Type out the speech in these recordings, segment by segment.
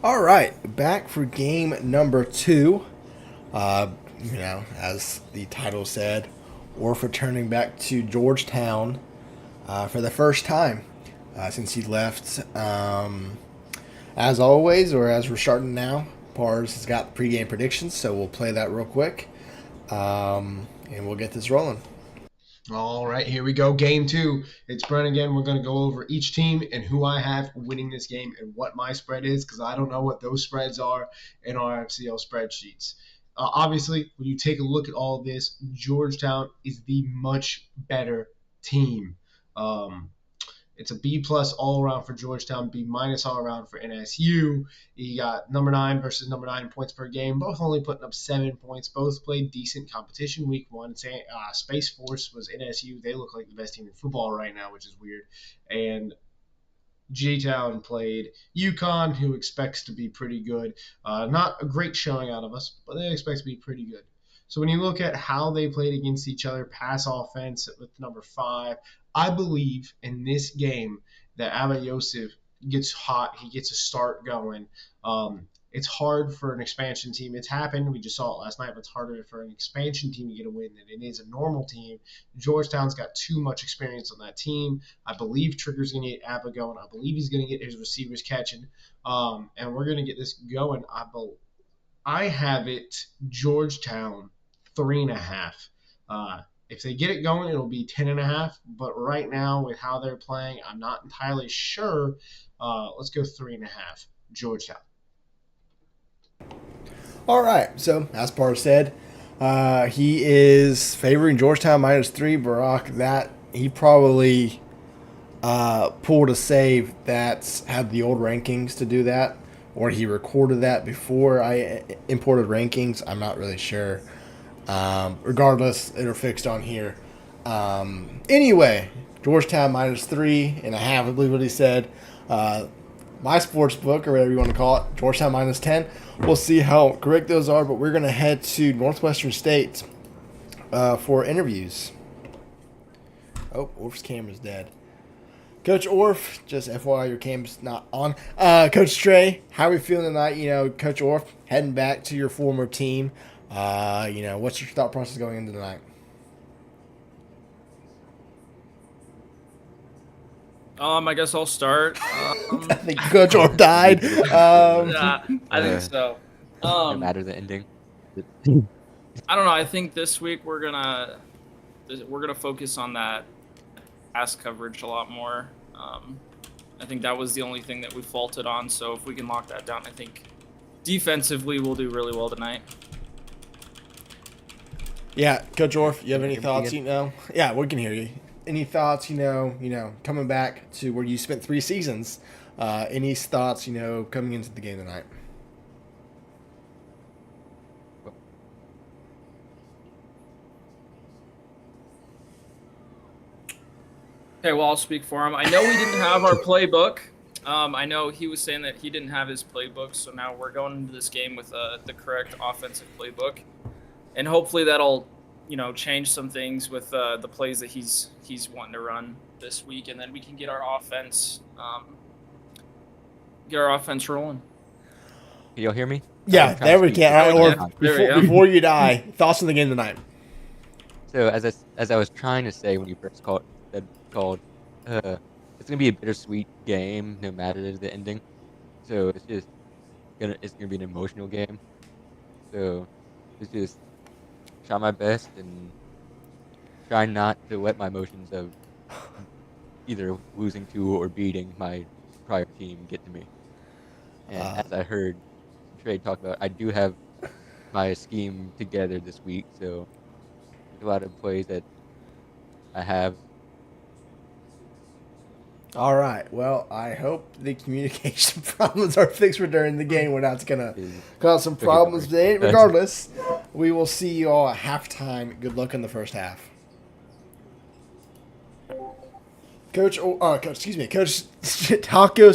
All right, back for game number two. As the title said, Orf returning back to Georgetown for the first time since he left. As always, or as we're starting now, Pars has got pregame predictions, so we'll play that real quick, and we'll get this rolling. All right, here we go. Game two. It's Brent again. We're going to go over each team and who I have winning this game and what my spread is because I don't know what those spreads are in RFCL spreadsheets. Obviously, when you take a look at all of this, Georgetown is the much better team. Um, it's a B plus all around for Georgetown, B minus all around for NSU. You got number 9 versus number 9 in points per game, both only putting up 7 points. Both played decent competition week one. Space Force was NSU. They look like the best team in football right now, which is weird. And G-Town played UConn, who expects to be pretty good. Not a great showing out of us, but they expect to be pretty good. So when you look at how they played against each other, pass offense with number 5, I believe in this game that Abba Yosef gets hot. He gets a start going. It's hard for an expansion team. It's happened. We just saw it last night, but it's harder for an expansion team to get a win than it is a normal team. Georgetown's got too much experience on that team. I believe Trigger's going to get Abba going. I believe he's going to get his receivers catching. And we're going to get this going. I have it Georgetown 3.5. If they get it going, it'll be 10.5. But right now, with how they're playing, I'm not entirely sure. Let's go 3.5. Georgetown. All right, so as Par said, he is favoring Georgetown -3. Barack, that he probably pulled a save that had the old rankings to do that, or he recorded that before I imported rankings. I'm not really sure. Regardless, they're fixed on here. Anyway, Georgetown -3.5, I believe what he said. My sports book, or whatever you want to call it, Georgetown -10. We'll see how correct those are, but we're going to head to Northwestern State for interviews. Oh, Orf's camera's dead. Coach Orf, just FYI, your cam's not on. Coach Trey, how are we feeling tonight? Coach Orf, heading back to your former team. What's your thought process going into tonight? I guess I'll start. I think Coach Orf died. Yeah, I think so. No matter the ending. I don't know. I think this week we're gonna focus on that pass coverage a lot more. I think that was the only thing that we faulted on. So if we can lock that down, I think defensively we'll do really well tonight. Yeah, Coach Orf, you have any thoughts? Yeah, we can hear you. Any thoughts? Coming back to where you spent 3 seasons. Any thoughts? Coming into the game tonight. Okay, well, I'll speak for him. I know we didn't have our playbook. I know he was saying that he didn't have his playbook, so now we're going into this game with the correct offensive playbook, and hopefully that'll, change some things with the plays that he's wanting to run this week, and then we can get our offense rolling. Can y'all hear me? Yeah, there we go. All right, before you die, thoughts on the game tonight. So as I was trying to say when you first called, it's gonna be a bittersweet game no matter the ending. So it's gonna be an emotional game. So it's just try my best and try not to let my emotions of either losing to or beating my prior team get to me. And as I heard Trey talk about, I do have my scheme together this week, so there's a lot of plays that I have. All right. Well, I hope the communication problems are fixed for during the game. We're not going to cause some problems today. Regardless, we will see you all at halftime. Good luck in the first half. Coach Tacos,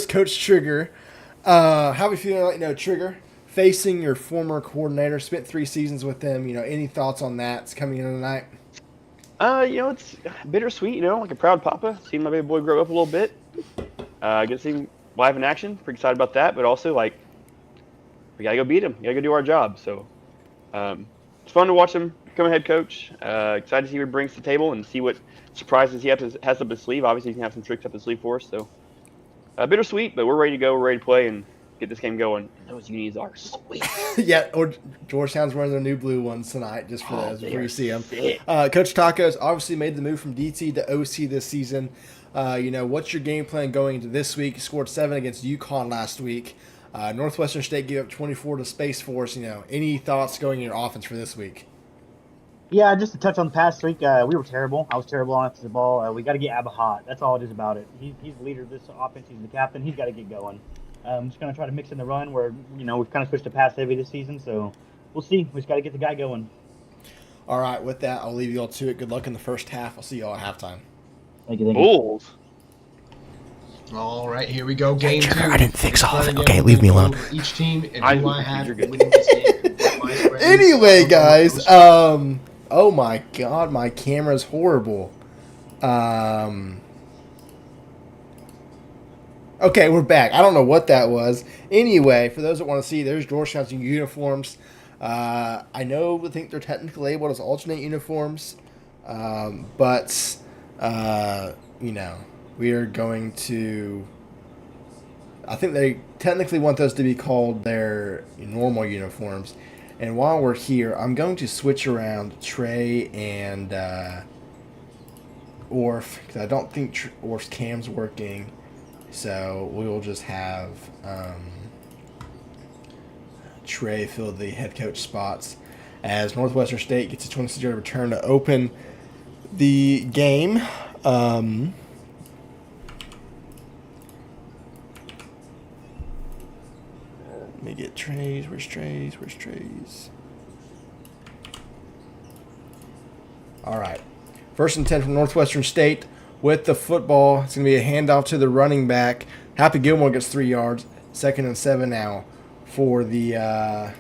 Coach Trigger. How are we feeling like, Trigger, facing your former coordinator, spent 3 seasons with him. Any thoughts on that? It's coming in tonight. It's bittersweet, like a proud papa. Seeing my baby boy grow up a little bit. Get to see him live in action. Pretty excited about that. But also, we gotta go beat them. We gotta go do our job. So it's fun to watch him become a head coach. Excited to see what he brings to the table and see what surprises he has up his sleeve. Obviously, he can have some tricks up his sleeve for us. So bittersweet, but we're ready to go. We're ready to play and get this game going. And those unis are sweet. Yeah, or Georgetown's wearing their new blue ones tonight, just for those before you see them. Coach Tacos obviously made the move from DT to OC this season. What's your game plan going into this week? You scored 7 against UConn last week. Northwestern State gave up 24 to Space Force. Any thoughts going in your offense for this week? Yeah, just to touch on the past week, we were terrible. I was terrible on the ball. We got to get Abba hot. That's all it is about it. He's the leader of this offense. He's the captain. He's got to get going. I'm just going to try to mix in the run where, we've kind of switched to pass heavy this season. So we'll see. We just got to get the guy going. All right, with that, I'll leave you all to it. Good luck in the first half. I'll see you all at halftime. Thank you. Bulls. All right, here we go. Game 2. I didn't fix all of it. Again, Okay, leave me alone. Each team and I who I think have you're good. winning this game. And what my spread is. Anyway, guys, oh my God, my camera's horrible. Okay, we're back. I don't know what that was. Anyway, for those that want to see, there's Georgetown's uniforms. I think they're technically labeled as alternate uniforms, but we are going to. I think they technically want those to be called their normal uniforms. And while we're here, I'm going to switch around Trey and Orf, because I don't think Orf's cam's working. So we will just have Trey fill the head coach spots as Northwestern State gets a 26-yard return to open the game. Let me get Trey's. Where's Trey's? Where's Trey's? All right. 1st and 10 from Northwestern State with the football. It's going to be a handoff to the running back. Happy Gilmore gets 3 yards. 2nd and 7 now for the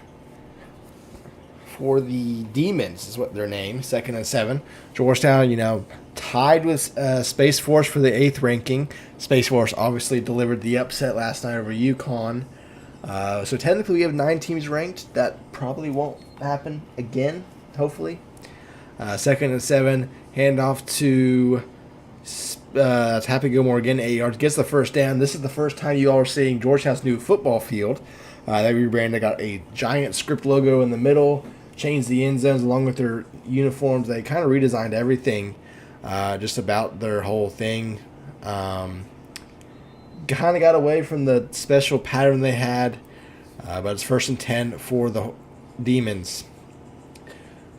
Demons is what their name. 2nd and 7. Georgetown, tied with Space Force for the 8th ranking. Space Force obviously delivered the upset last night over UConn. So technically we have 9 teams ranked. That probably won't happen again, hopefully. 2nd and 7, handoff to Happy Gilmore again, 8 yards. Gets the first down. This is the first time you all are seeing Georgetown's new football field. They rebranded, got a giant script logo in the middle, changed the end zones along with their uniforms. They kind of redesigned everything, just about their whole thing. Kind of got away from the special pattern they had, but it's 1st and 10 for the Demons.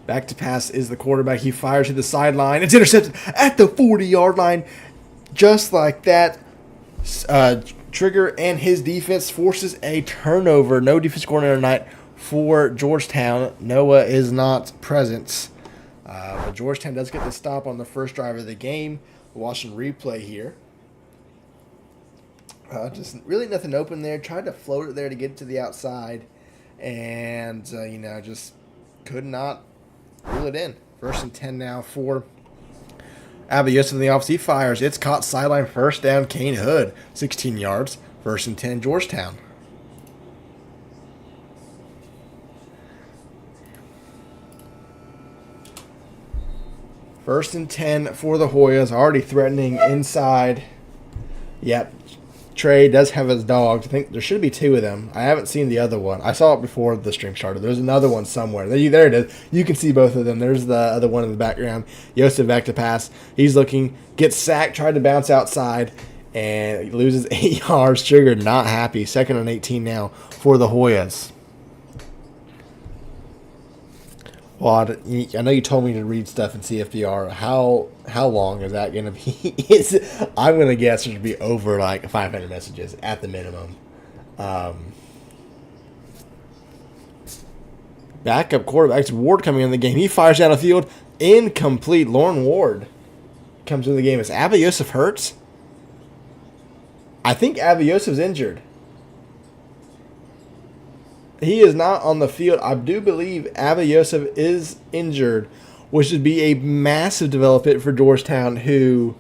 Back to pass is the quarterback. He fires to the sideline. It's intercepted at the 40-yard line. Just like that, Trigger and his defense forces a turnover. No defense coordinator tonight for Georgetown. Noah is not present. But Georgetown does get the stop on the first drive of the game. Watching replay here. Just really nothing open there. Tried to float it there to get to the outside. And, just could not rule it in. 1st and 10 now for Abba Yosef in the office. He fires. It's caught sideline. 1st down, Kane Hood. 16 yards. 1st and 10, Georgetown. First and 10 for the Hoyas. Already threatening inside. Yep. Trey does have his dogs. I think there should be 2 of them. I haven't seen the other one. I saw it before the stream started. There's another one somewhere. There it is. You can see both of them. There's the other one in the background. Yosef back to pass. He's looking. Gets sacked. Tried to bounce outside. And he loses 8 yards. Trigger not happy. 2nd and 18 now for the Hoyas. Well, I know you told me to read stuff in CFBR. How long is that going to be? I'm going to guess it should be over like 500 messages at the minimum. Backup quarterback Ward coming in the game. He fires down the field. Incomplete. Lauren Ward comes in the game. Is Abba Yosef hurt? I think Abba Yosef's injured. He is not on the field. I do believe Abba Yosef is injured, which would be a massive development for Georgetown, who...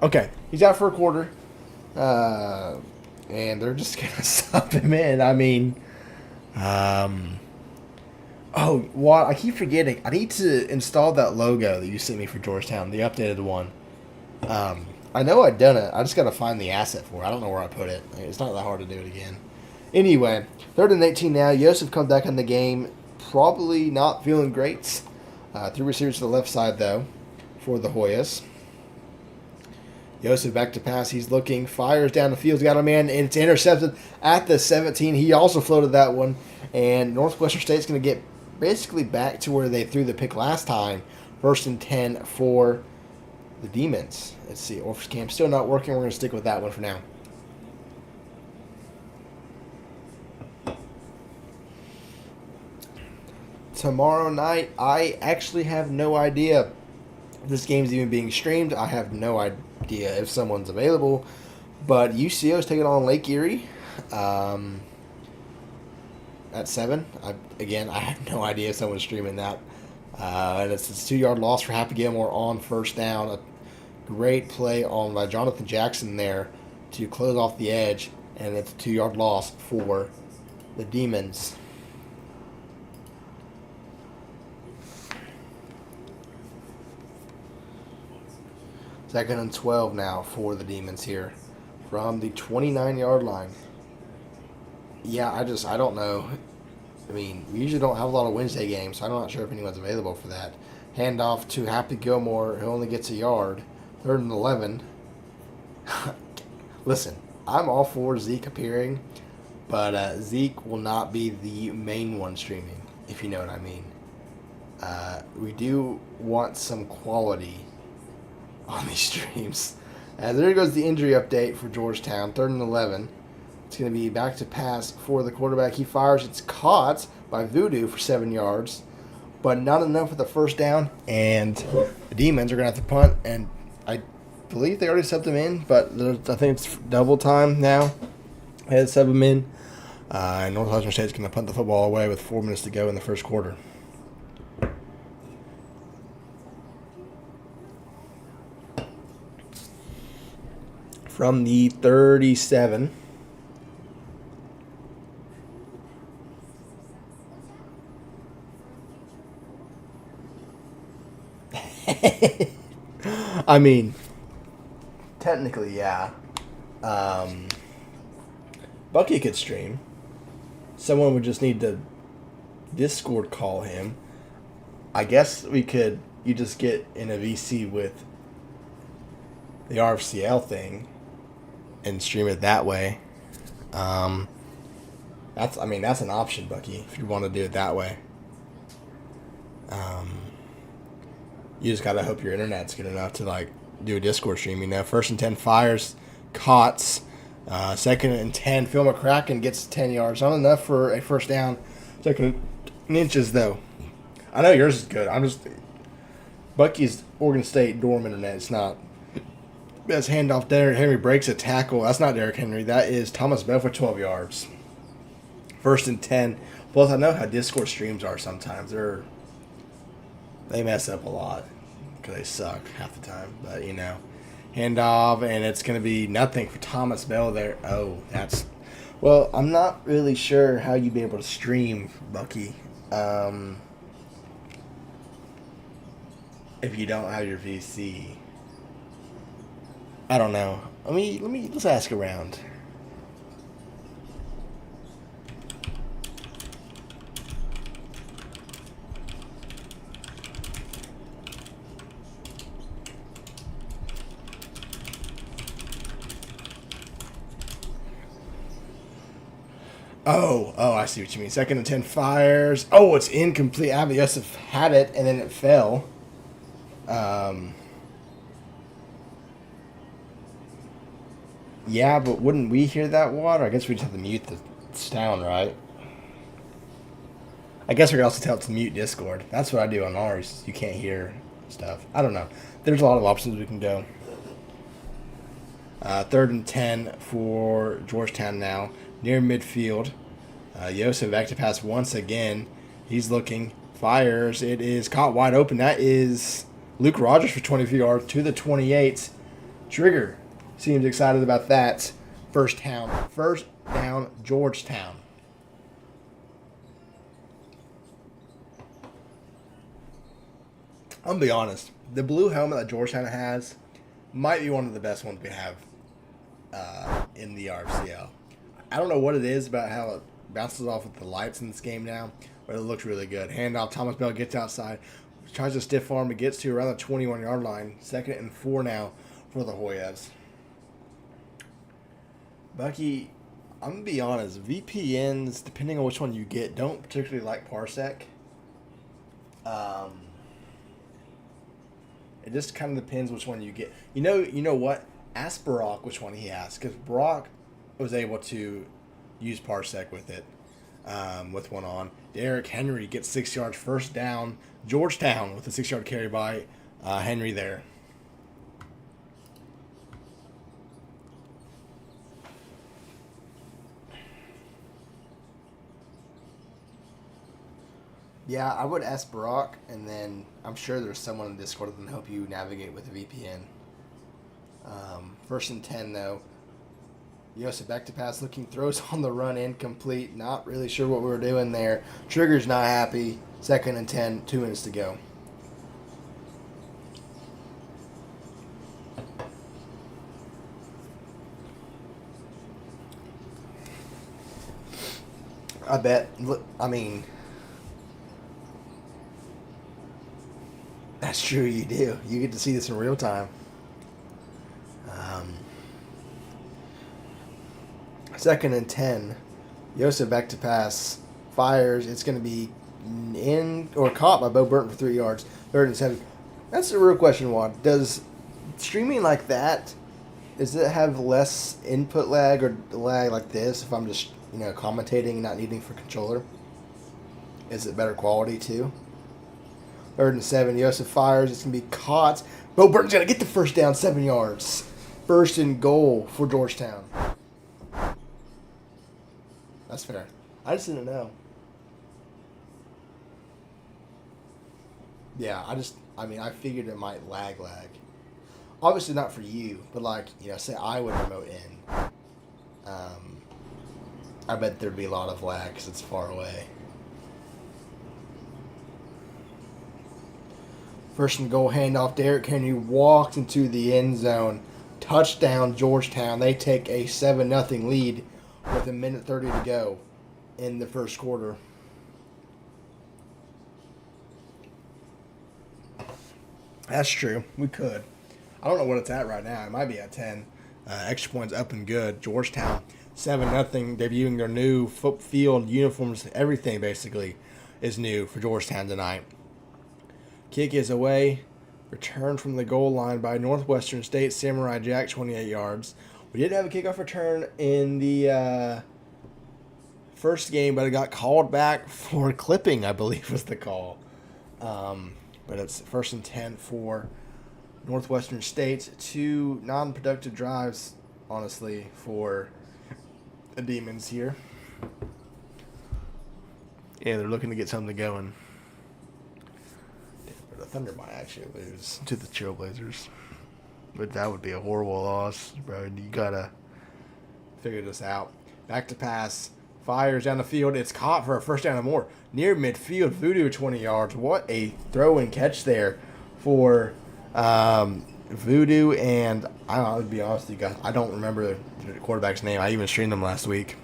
Okay, he's out for a quarter. And they're just going to sub him in. I mean, Oh, what? I keep forgetting. I need to install that logo that you sent me for Georgetown, the updated one. I know I've done it. I just got to find the asset for it. I don't know where I put it. It's not that hard to do it again. Anyway, 3rd and 18 now. Yosef comes back in the game. Probably not feeling great. 3 receivers to the left side, though, for the Hoyas. Yosef back to pass. He's looking. Fires down the field. He's got a man, and it's intercepted at the 17. He also floated that one. And Northwestern State's going to get basically back to where they threw the pick last time. 1st and 10 for the Demons. Let's see. Orph's Camp still not working. We're going to stick with that one for now. Tomorrow night, I actually have no idea if this game's even being streamed. I have no idea if someone's available. But UCO is taking on Lake Erie. At 7. I have no idea if someone's streaming that. And it's a 2-yard loss for Happy Gilmore on 1st down. A great play on by Jonathan Jackson there to close off the edge. And it's a 2-yard loss for the Demons. Second and 12 now for the Demons here from the 29-yard line. Yeah, I don't know. I mean, we usually don't have a lot of Wednesday games, so I'm not sure if anyone's available for that. Handoff to Happy Gilmore, who only gets a yard. 3rd and 11. Listen, I'm all for Zeke appearing, but Zeke will not be the main one streaming, if you know what I mean. We do want some quality on these streams. There goes the injury update for Georgetown. 3rd and 11. It's going to be back to pass for the quarterback. He fires. It's caught by Voodoo for 7 yards, but not enough for the 1st down. And the Demons are going to have to punt. And I believe they already subbed him in, but I think it's double time now. They had to sub him in. And Northwestern State's going to punt the football away with 4 minutes to go in the 1st quarter. From the 37. I mean, technically, yeah. Bucky could stream. Someone would just need to Discord call him. I guess we could. You just get in a VC with the RFCL thing and stream it that way. That's an option, Bucky, if you want to do it that way. You just gotta hope your internet's good enough to do a Discord stream. 1st and 10 fires, Cots. 2nd and 10, Phil McCracken gets 10 yards. Not enough for a 1st down. 2nd and inches though. I know yours is good. Bucky's Oregon State dorm internet. It's not. Best handoff there. Henry breaks a tackle. That's not Derrick Henry. That is Thomas Bell for 12 yards. 1st and 10. Plus, I know how Discord streams are sometimes. They mess up a lot because they suck half the time. But, handoff, and it's going to be nothing for Thomas Bell there. Oh, that's... Well, I'm not really sure how you'd be able to stream, Bucky, if you don't have your VC. I don't know. Let's ask around. Oh, I see what you mean. 2nd and 10 fires. Oh, it's incomplete. Abby Yosef had it, and then it fell. Yeah, but wouldn't we hear that water? I guess we just have to mute the sound, right? I guess we could also tell it to mute Discord. That's what I do on ours. You can't hear stuff. I don't know. There's a lot of options we can go. 3rd and 10 for Georgetown now. Near midfield. Yosef back to pass once again. He's looking. Fires. It is caught wide open. That is Luke Rogers for 24 yards to the 28. Trigger seems excited about that. First down, Georgetown. I'm going to be honest. The blue helmet that Georgetown has might be one of the best ones we have in the RFCL. I don't know what it is about how it bounces off with the lights in this game now, but it looks really good. Handoff, Thomas Bell gets outside, tries to stiff arm, but gets to around the 21-yard line. 2nd and 4 now for the Hoyas. Bucky, I'm going to be honest. VPNs, depending on which one you get, don't particularly like Parsec. It just kind of depends which one you get. You know what? Ask Barack which one he has, because Barack was able to use Parsec with it, with one on. Derrick Henry gets 6 yards, first down. Georgetown with a 6-yard carry by Henry there. Yeah, I would ask Barack, and then I'm sure there's someone in Discord that can help you navigate with a VPN. 1st and 10, though. Yosef back to pass, looking, throws on the run, incomplete. Not really sure what we were doing there. Trigger's not happy. 2nd and 10, 2 minutes to go. I bet. I mean, that's true. You do. You get to see this in real time. 2nd and 10. Yosef back to pass. Fires. It's going to be in or caught by Bo Burton for 3 yards. 3rd and 7. That's the real question, Juan. Does streaming like that, does it have less input lag or lag like this if I'm just, commentating and not needing for controller? Is it better quality too? 3rd and 7. Yosef fires. It's going to be caught. Bo Burton's going to get the first down, 7 yards. 1st and goal for Georgetown. That's fair. I just didn't know. Yeah, I figured it might lag. Obviously not for you, but say I would remote in. I bet there'd be a lot of lag because it's far away. 1st and goal handoff. Derrick Henry walks into the end zone. Touchdown, Georgetown. They take a 7-0 lead with 1:30 to go in the first quarter. That's true. We could. I don't know what it's at right now. It might be at 10. Extra points up and good. Georgetown, 7-0, debuting their new field uniforms. Everything basically is new for Georgetown tonight. Kick is away. Return from the goal line by Northwestern State. Samurai Jack, 28 yards. We did have a kickoff return in the first game, but it got called back for clipping, I believe was the call. But it's 1st and 10 for Northwestern State. 2 non-productive drives, honestly, for the Demons here. Yeah, they're looking to get something going. But the Thunder might actually lose to the Trailblazers. But that would be a horrible loss, bro. You gotta figure this out. Back to pass. Fires down the field. It's caught for a first down and more. Near midfield. Voodoo, 20 yards. What a throw and catch there for Voodoo. And I'll be honest with you guys, I don't remember the quarterback's name. I even streamed them last week.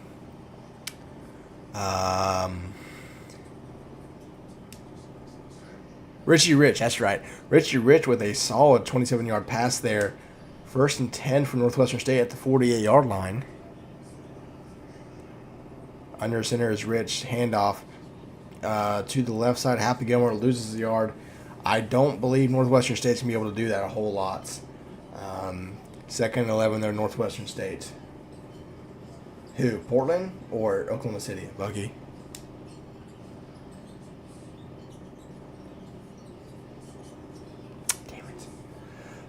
Richie Rich, that's right. Richie Rich with a solid 27-yard pass there. 1st and 10 for Northwestern State at the 48-yard line. Under center is Rich. Handoff to the left side. Happy Gilmore loses the yard. I don't believe Northwestern State's going to be able to do that a whole lot. 2nd and 11 there, Northwestern State. Who? Portland or Oklahoma City? Bucky? Damn it.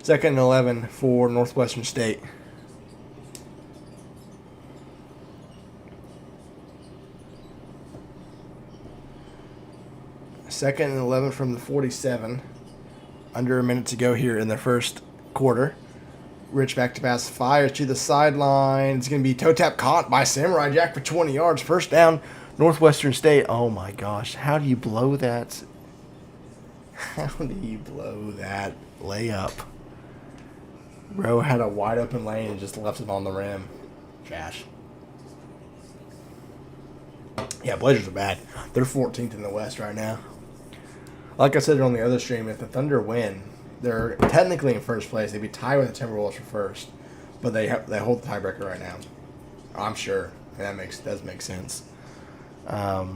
2nd and 11 for Northwestern State. Second and 11 from the 47. Under a minute to go here in the first quarter. Rich back to pass, fires to the sideline. It's going to be toe tap caught by Samurai Jack for 20 yards. First down, Northwestern State. Oh my gosh, how do you blow that? How do you blow that layup? Bro had a wide open lane and just left it on the rim. Trash. Yeah, Blazers are bad. They're 14th in the West right now. Like I said on the other stream, if the Thunder win, they're technically in first place. They'd be tied with the Timberwolves for first, but they hold the tiebreaker right now. I'm sure and that does make sense. I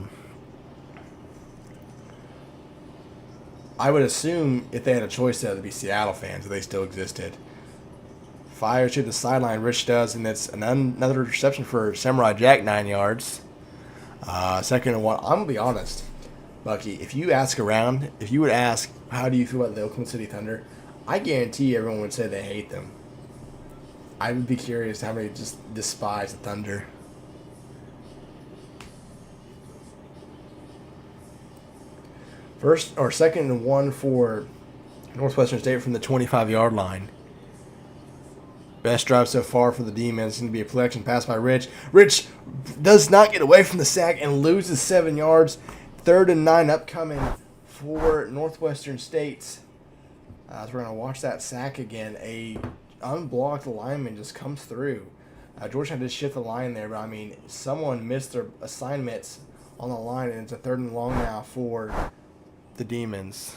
would assume if they had a choice, that would be Seattle fans if they still existed. Fires to the sideline, Rich does, and it's another reception for Samurai Jack, 9 yards. Second and 1. I'm going to be honest, Bucky. If you ask around, if you would ask, how do you feel about the Oklahoma City Thunder, I guarantee everyone would say they hate them. I would be curious how many just despise the Thunder. Second and 1 for Northwestern State from the 25-yard line. Best drive so far for the Demons. It's going to be a collection pass by Rich. Rich does not get away from the sack and loses 7 yards. 3rd and 9 upcoming for Northwestern State. So we're going to watch that sack again. A unblocked lineman just comes through. Georgetown did shift the line there, but I mean, someone missed their assignments on the line, and it's a 3rd and long now for the Demons.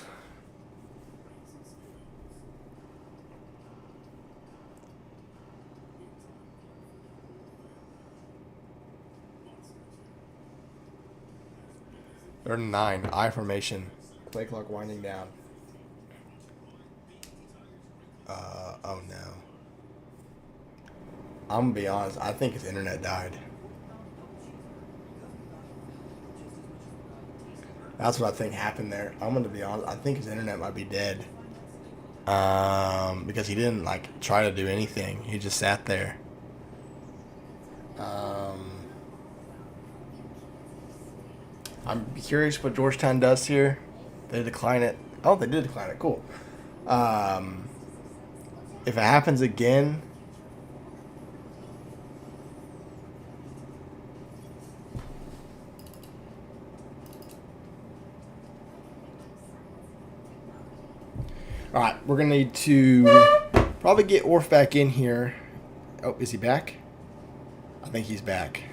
Third and 9, I formation. Play clock winding down. Oh no. I'm gonna be honest, I think his internet died. That's what I think happened there. I'm gonna be honest, I think his internet might be dead. Because he didn't try to do anything. He just sat there. I'm curious what Georgetown does here. They decline it. Oh, they did decline it. Cool. If it happens again, all right, we're going to need to probably get Orf back in here. Oh, is he back? I think he's back.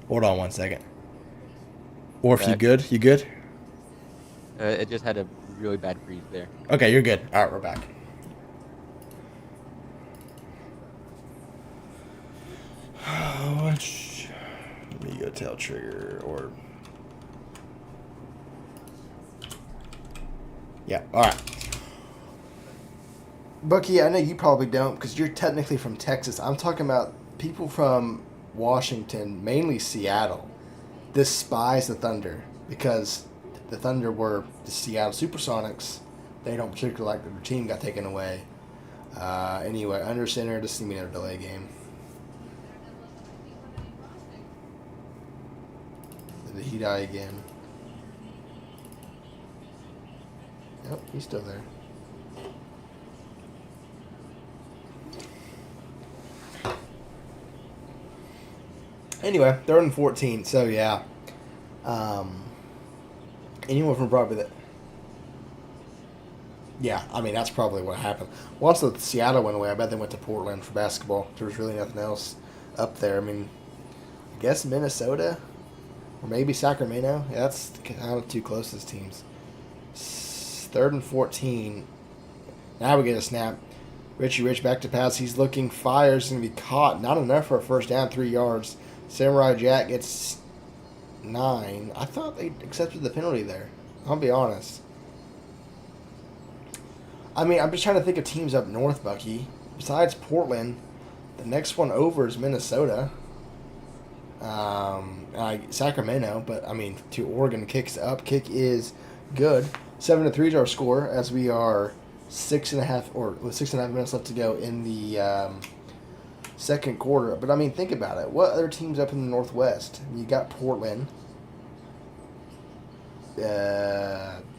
Hold on one second. Orf, Back. you good? You good? It just had a really bad freeze there. Okay, you're good. All right, we're back. Let me go tell Trigger or... Yeah, all right. Bucky, I know you probably don't because you're technically from Texas. I'm talking about people from Washington, mainly Seattle, despise the Thunder because the Thunder were the Seattle Supersonics. They don't particularly like their team got taken away. Anyway, under center, this is going to be another delay game. Did he die again? Yep, he's still there. Anyway, 3rd and 14, so yeah. Anyone from probably that. Yeah, I mean, that's probably what happened. Once the Seattle went away, I bet they went to Portland for basketball. There was really nothing else up there. I mean, I guess Minnesota or maybe Sacramento. Yeah, that's kind of two closest teams. 3rd and 14. Now we get a snap. Richie Rich back to pass. He's looking, fires, going to be caught. Not enough for a first down, 3 yards. Samurai Jack gets 9. I thought they accepted the penalty there. I'll be honest. I mean, I'm just trying to think of teams up north, Bucky. Besides Portland, the next one over is Minnesota. Sacramento, but I mean, to Oregon, kicks up. Kick is good. 7-3 is our score as we are 6.5 minutes left to go in the second quarter. But I mean, think about it. What other teams up in the Northwest? You got Portland.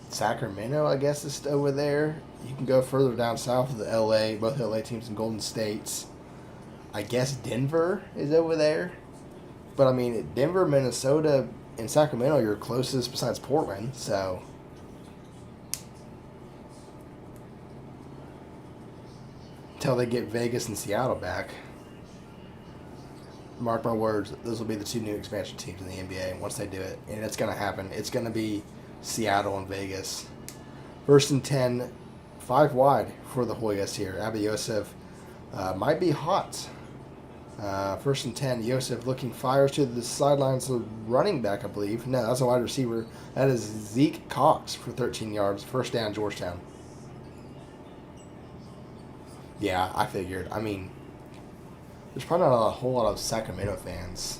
Sacramento, I guess, is over there. You can go further down south of the LA, both LA teams in Golden States. I guess Denver is over there. But I mean, Denver, Minnesota, in Sacramento, you're closest besides Portland, so until they get Vegas and Seattle back, mark my words, those will be the two new expansion teams in the NBA once they do it, and it's going to happen. It's going to be Seattle and Vegas. First and 10, 5 wide for the Hoyas here. Abba Yosef might be hot. First and 10, Yosef looking, fires to the sidelines, so running back, I believe. No, that's a wide receiver. That is Zeke Cox for 13 yards. First down, Georgetown. Yeah, I figured. I mean, there's probably not a whole lot of Sacramento fans.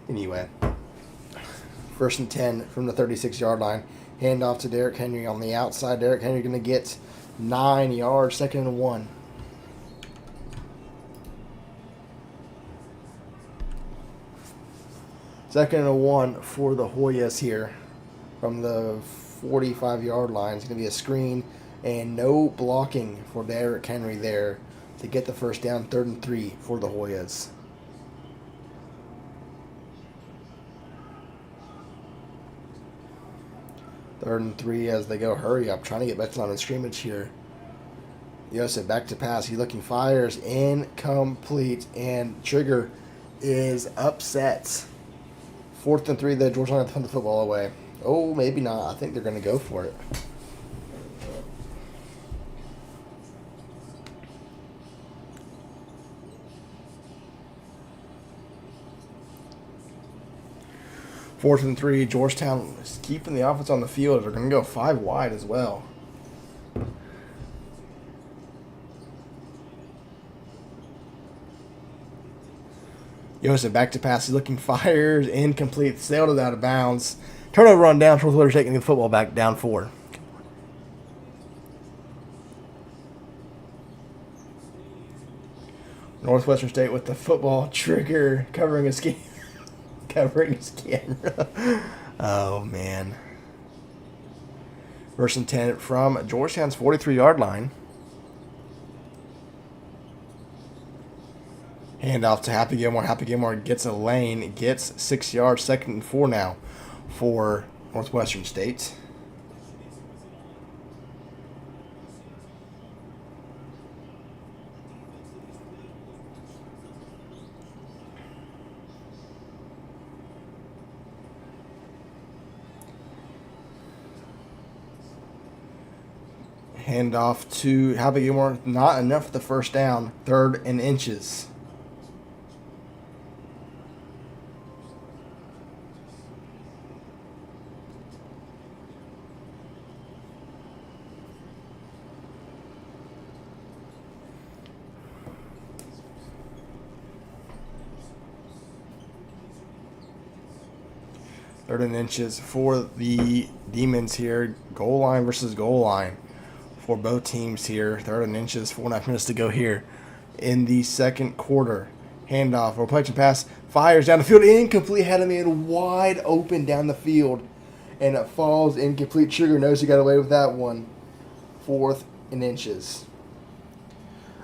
Anyway, first and 10 from the 36-yard line. Hand off to Derrick Henry on the outside. Derrick Henry going to get 9 yards, second and 1. Second and 1 for the Hoyas here from the 45-yard line. It's going to be a screen and no blocking for Derrick Henry there to get the first down. Third and 3 for the Hoyas. Third and 3 as they go hurry up, trying to get back to line of scrimmage here. Yosef back to pass. He looking, fires, incomplete, and Trigger is upset. Fourth and 3, the Georgetown have to punt the football away. Oh, maybe not. I think they're going to go for it. Fourth and 3, Georgetown is keeping the offense on the field. They're going to go 5 wide as well. Yosef back to pass. He's looking, fires, incomplete, sailed it out of bounds. Turnover on down. Northwestern taking the football back, down 4. Northwestern State with the football. Trigger covering his game. Covering his camera. Oh, man. First and 10 from Georgetown's 43-yard line. Handoff to Happy Gilmore. Happy Gilmore gets a lane. Gets 6 yards. Second and 4 now for Northwestern State. Handoff to Happy Gilmore. Not enough for the first down. Third and inches. Third and inches for the Demons here. Goal line versus goal line for both teams here. Third and inches, 4.5 minutes to go here in the second quarter. Handoff, reflection pass, fires down the field, incomplete, had a man wide open down the field, and it falls incomplete. Trigger knows he got away with that one. Fourth and inches.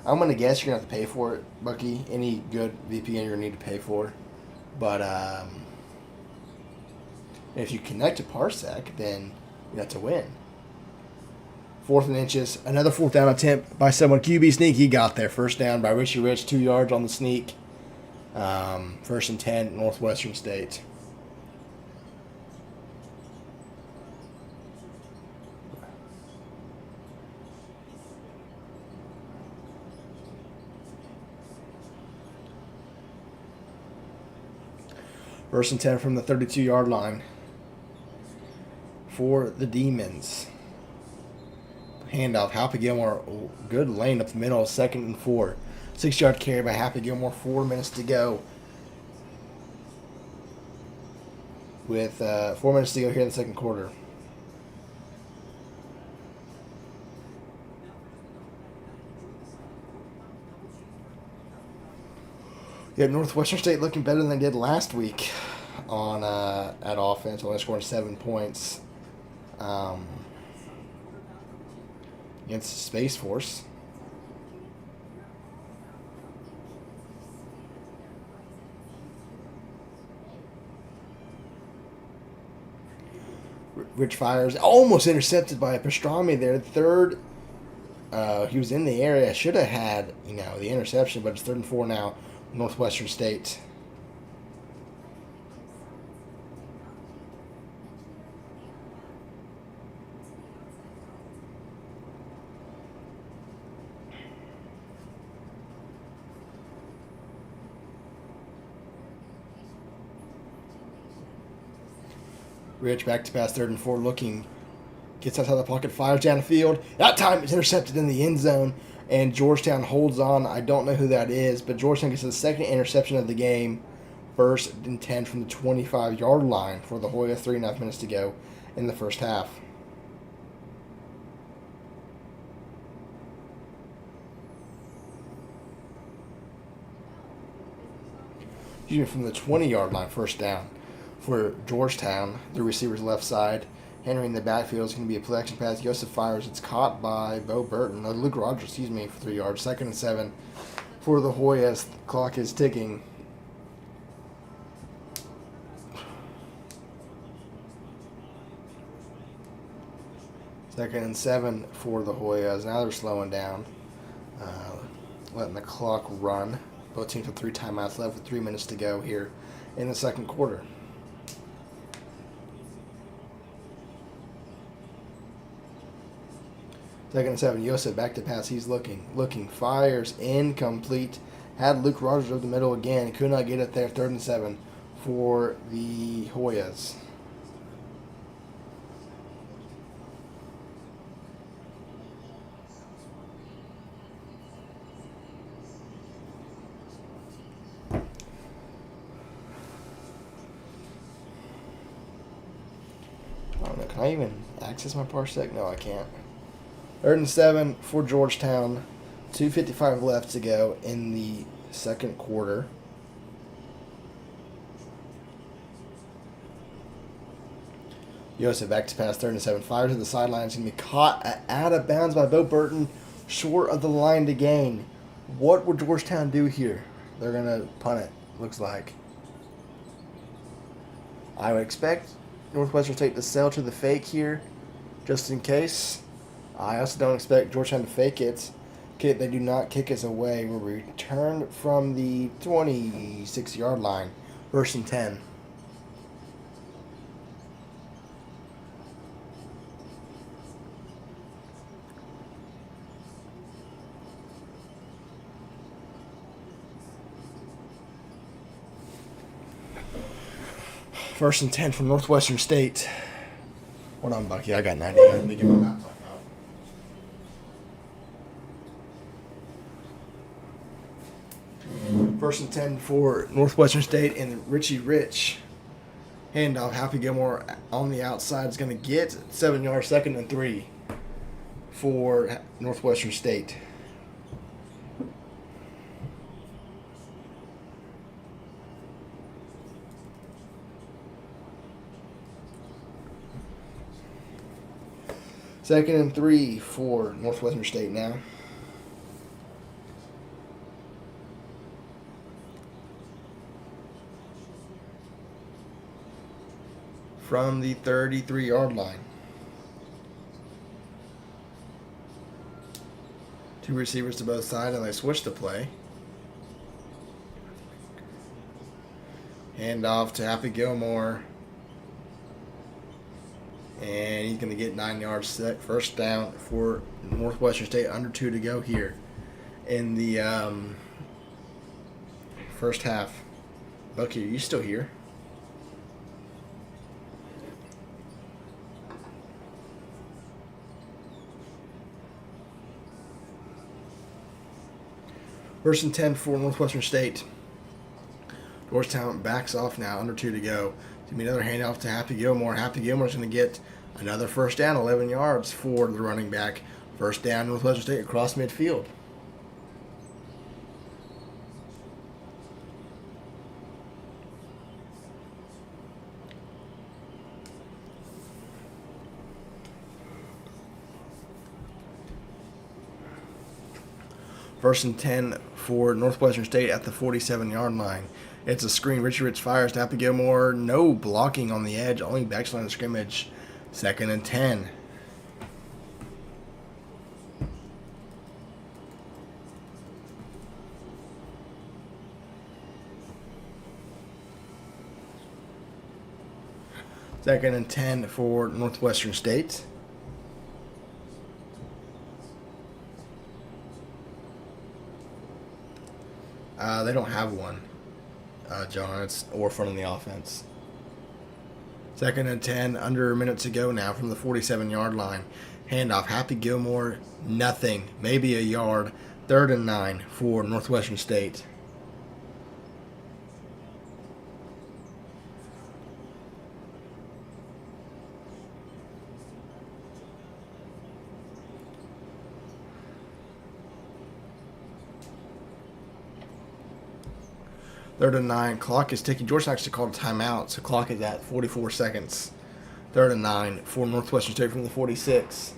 I'm going to guess you're going to have to pay for it, Bucky. Any good VPN you're going to need to pay for. But if you connect to Parsec, then you have to win. Fourth and inches. Another fourth down attempt by someone. QB sneak. He got there. First down by Richie Rich. 2 yards on the sneak. First and 10, Northwestern State. First and 10 from the 32-yard line for the Demons. Handoff, Happy Gilmore, good lane up the middle, second and 4. 6-yard carry by Happy Gilmore, 4 minutes to go. With 4 minutes to go here in the second quarter. Yeah, Northwestern State looking better than they did last week on at offense, only scoring 7 points. Against Space Force. Rich fires, almost intercepted by Pastrami there. Third, he was in the area. Should have had, the interception, but it's 3rd and 4 now. Northwestern State. Rich back to pass 3rd and 4, looking, gets outside the pocket, fires down the field. That time it's intercepted in the end zone, and Georgetown holds on. I don't know who that is, but Georgetown gets the 2nd interception of the game. 1st and 10 from the 25-yard line for the Hoyas. 3.5 minutes to go in the first half. From the 20-yard line, 1st down for Georgetown. The receiver's left side. Henry in the backfield is going to be a play action pass. Joseph fires. It's caught by Luke Rogers, for 3 yards. 2nd and 7 for the Hoyas. The clock is ticking. Second and 7 for the Hoyas. Now they're slowing down, letting the clock run. Both teams with 3 timeouts left with 3 minutes to go here in the second quarter. Second and 7. Yosef back to pass. He's looking. Fires. Incomplete. Had Luke Rogers over the middle again. Could not get it there. 3rd and 7 for the Hoyas. I don't know. Can I even access my parsec? No, I can't. 3rd and 7 for Georgetown. 2:55 left to go in the second quarter. Yosef back to pass, 3rd and 7. Fires to the sideline. It's going to be caught out of bounds by Bo Burton, short of the line to gain. What would Georgetown do here? They're going to punt it, looks like. I would expect Northwestern State to sell to the fake here, just in case. I also don't expect Georgetown to fake it. They do not kick us away. We'll return from the 26-yard line. 1st and 10. First and 10 from Northwestern State. Hold on, Bucky. I got 90. Let me get my laptop out. First and 10 for Northwestern State, and Richie Rich. Handoff. Happy Gilmore on the outside is going to get 7 yards. 2nd and 3 for Northwestern State. Second and 3 for Northwestern State now. From the 33-yard line. 2 receivers to both sides, and they switch the play. Hand off to Happy Gilmore. And he's going to get 9 yards. Set. First down for Northwestern State. Under 2 to go here in the first half. Bucky, are you still here? First and 10 for Northwestern State. Georgetown backs off now. Under 2 to go. It's going to be another handoff to Happy Gilmore. Happy Gilmore's going to get another first down, 11 yards for the running back. First down, Northwestern State across midfield. First and 10 for Northwestern State at the 47-yard line. It's a screen. Richie Rich fires to Happy Gilmore. No blocking on the edge. Only backline of scrimmage 2nd and 10. Second and 10 for Northwestern State. They don't have one, John. It's Orphan on the offense. 2nd and 10, under a minute to go now from the 47-yard line. Handoff, Happy Gilmore, nothing, maybe a yard. 3rd and 9 for Northwestern State. Third and 9. Clock is ticking. Georgetown actually called a timeout, so clock is at 44 seconds. 3rd and 9 for Northwestern State from the 46.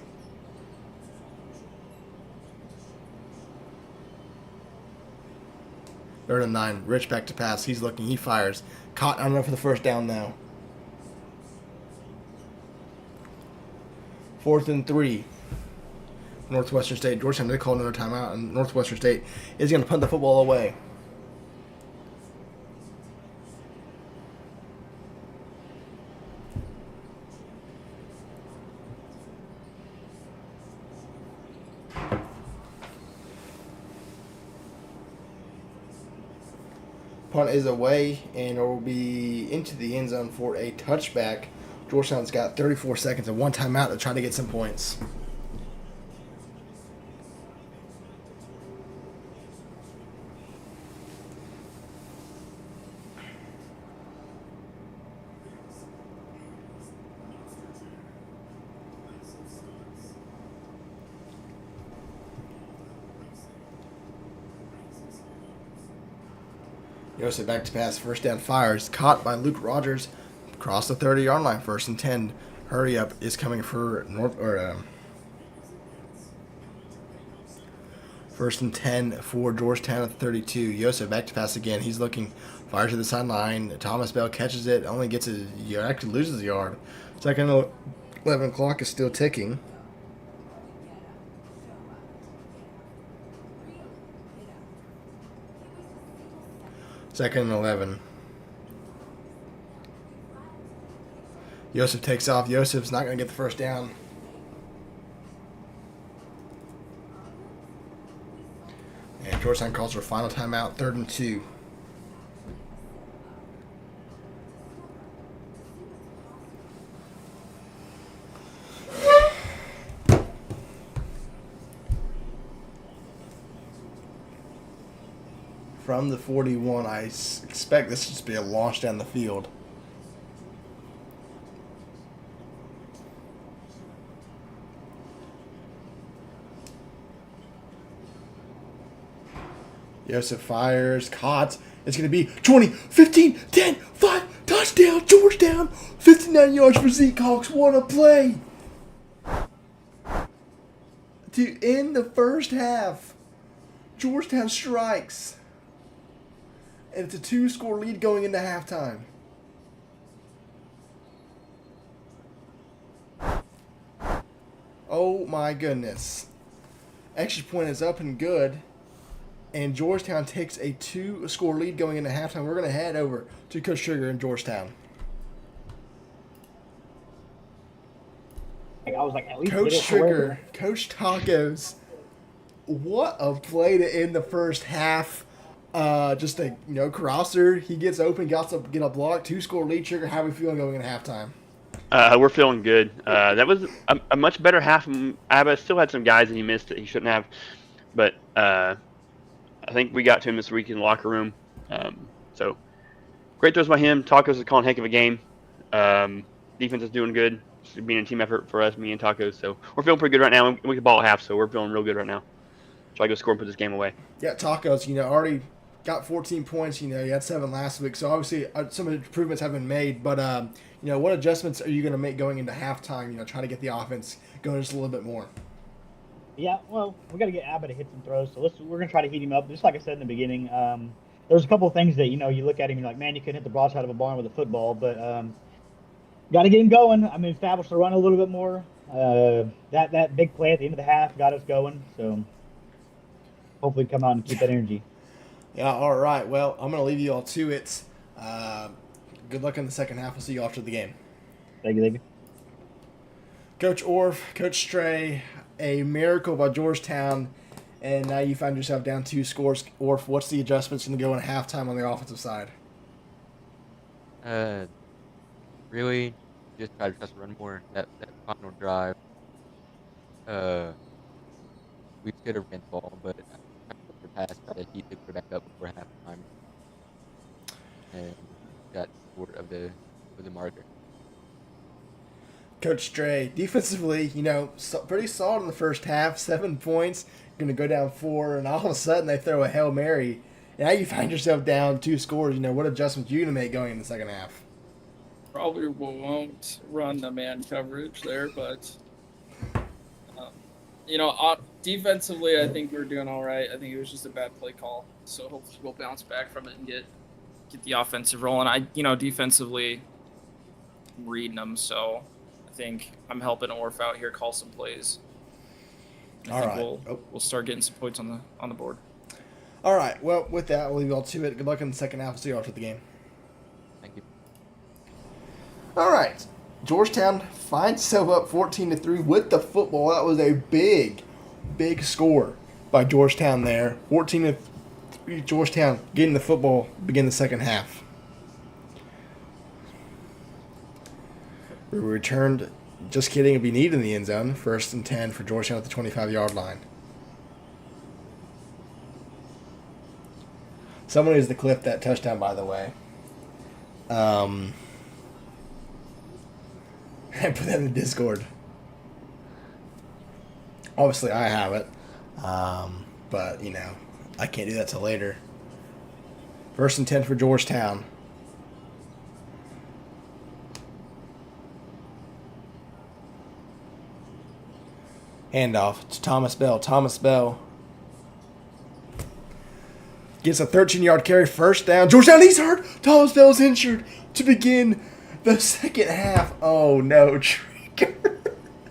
Third and 9. Rich back to pass. He's looking. He fires. Caught. I don't know for the first down now. 4th and 3. Northwestern State. Georgetown did call another timeout, and Northwestern State is going to punt the football away. Punt is away, and it will be into the end zone for a touchback. Georgetown's got 34 seconds and one timeout to try to get some points. Joseph back to pass, first down, fires, caught by Luke Rogers, across the 30-yard line, 1st and 10. Hurry up is coming for 1st and 10 for Georgetown at 32. Joseph back to pass again. He's looking, fires to the sideline. Thomas Bell catches it, only gets actually loses a yard. 2nd and 11, clock is still ticking. Second and 11. Joseph takes off. Joseph's not going to get the first down. And Georgetown calls for a final timeout, 3rd and 2. From the 41, I expect this to just be a launch down the field. Joseph fires, caught. It's going to be 20, 15, 10, 5, touchdown, Georgetown. 59 yards for Zeke Hawks. What a play. To end the first half, Georgetown strikes. And it's a 2-score lead going into halftime. Oh my goodness. Extra point is up and good. And Georgetown takes a 2-score lead going into halftime. We're going to head over to Coach Sugar in Georgetown. I was like, at least Coach get it Sugar, Coach Tacos. What a play to end the first half. Just a crosser. He gets open, get a block, 2-score lead. Sugar, how are we feeling going into halftime? We're feeling good. That was a much better half. Abba still had some guys that he missed that he shouldn't have, but I think we got to him this week in the locker room. So great throws by him. Tacos is calling a heck of a game. Defense is doing good. It's being a team effort for us, me and Tacos. So we're feeling pretty good right now. We can ball at half, so we're feeling real good right now. Try to go score and put this game away. Yeah, Tacos, already got 14 points. He had 7 last week. So obviously some of the improvements have been made. But, what adjustments are you going to make going into halftime, trying to get the offense going just a little bit more? Yeah, well, we got to get Abba to hit some throws. So we're going to try to heat him up. Just like I said in the beginning, there's a couple of things that, you look at him and you're like, man, you couldn't hit the broadside of a barn with a football. But Got to get him going. I mean, establish the run a little bit more. That big play at the end of the half got us going. So hopefully come out and keep that energy. Yeah, all right. Well, I'm going to leave you all to it. Uh, good luck in the second half. We'll see you after the game. Thank you. Thank you. Coach Orff, Coach Stray, a miracle by Georgetown, and now you find yourself down 2 scores. Orff, what's the adjustments going to go in halftime on the offensive side? Really, just try to just run more. That final drive, uh, we could have ran the ball, but the pass try to heat the quarterback up before halftime, and got short of the marker. Coach Stray, defensively, pretty solid in the first half. 7 points, going to go down 4, and all of a sudden they throw a Hail Mary. And now you find yourself down 2 scores. What adjustments you going to make going in the second half? Probably won't run the man coverage there, but defensively, I think we're doing all right. I think it was just a bad play call, so hopefully we'll bounce back from it and get the offensive rolling. Defensively, I'm reading them, so I think I'm helping Orf out here call some plays. I think we'll start getting some points on the board. All right. Well, with that, we'll leave you all to it. Good luck in the second half. We'll see you after the game. Thank you. All right. Georgetown finds itself up 14-3 with the football. That was a big score by Georgetown there. 14-3 Georgetown getting the football, begin the second half. We returned, just kidding, it'd be needed in the end zone. 1st and 10 for Georgetown at the 25-yard line. Someone needs to clip that touchdown, by the way. And put that in the Discord. Obviously, I have it. But, I can't do that till later. 1st and 10 for Georgetown. Handoff to Thomas Bell. Thomas Bell gets a 13-yard carry, 1st down. Georgetown, he's hurt. Thomas Bell's injured to begin the second half. Oh, no.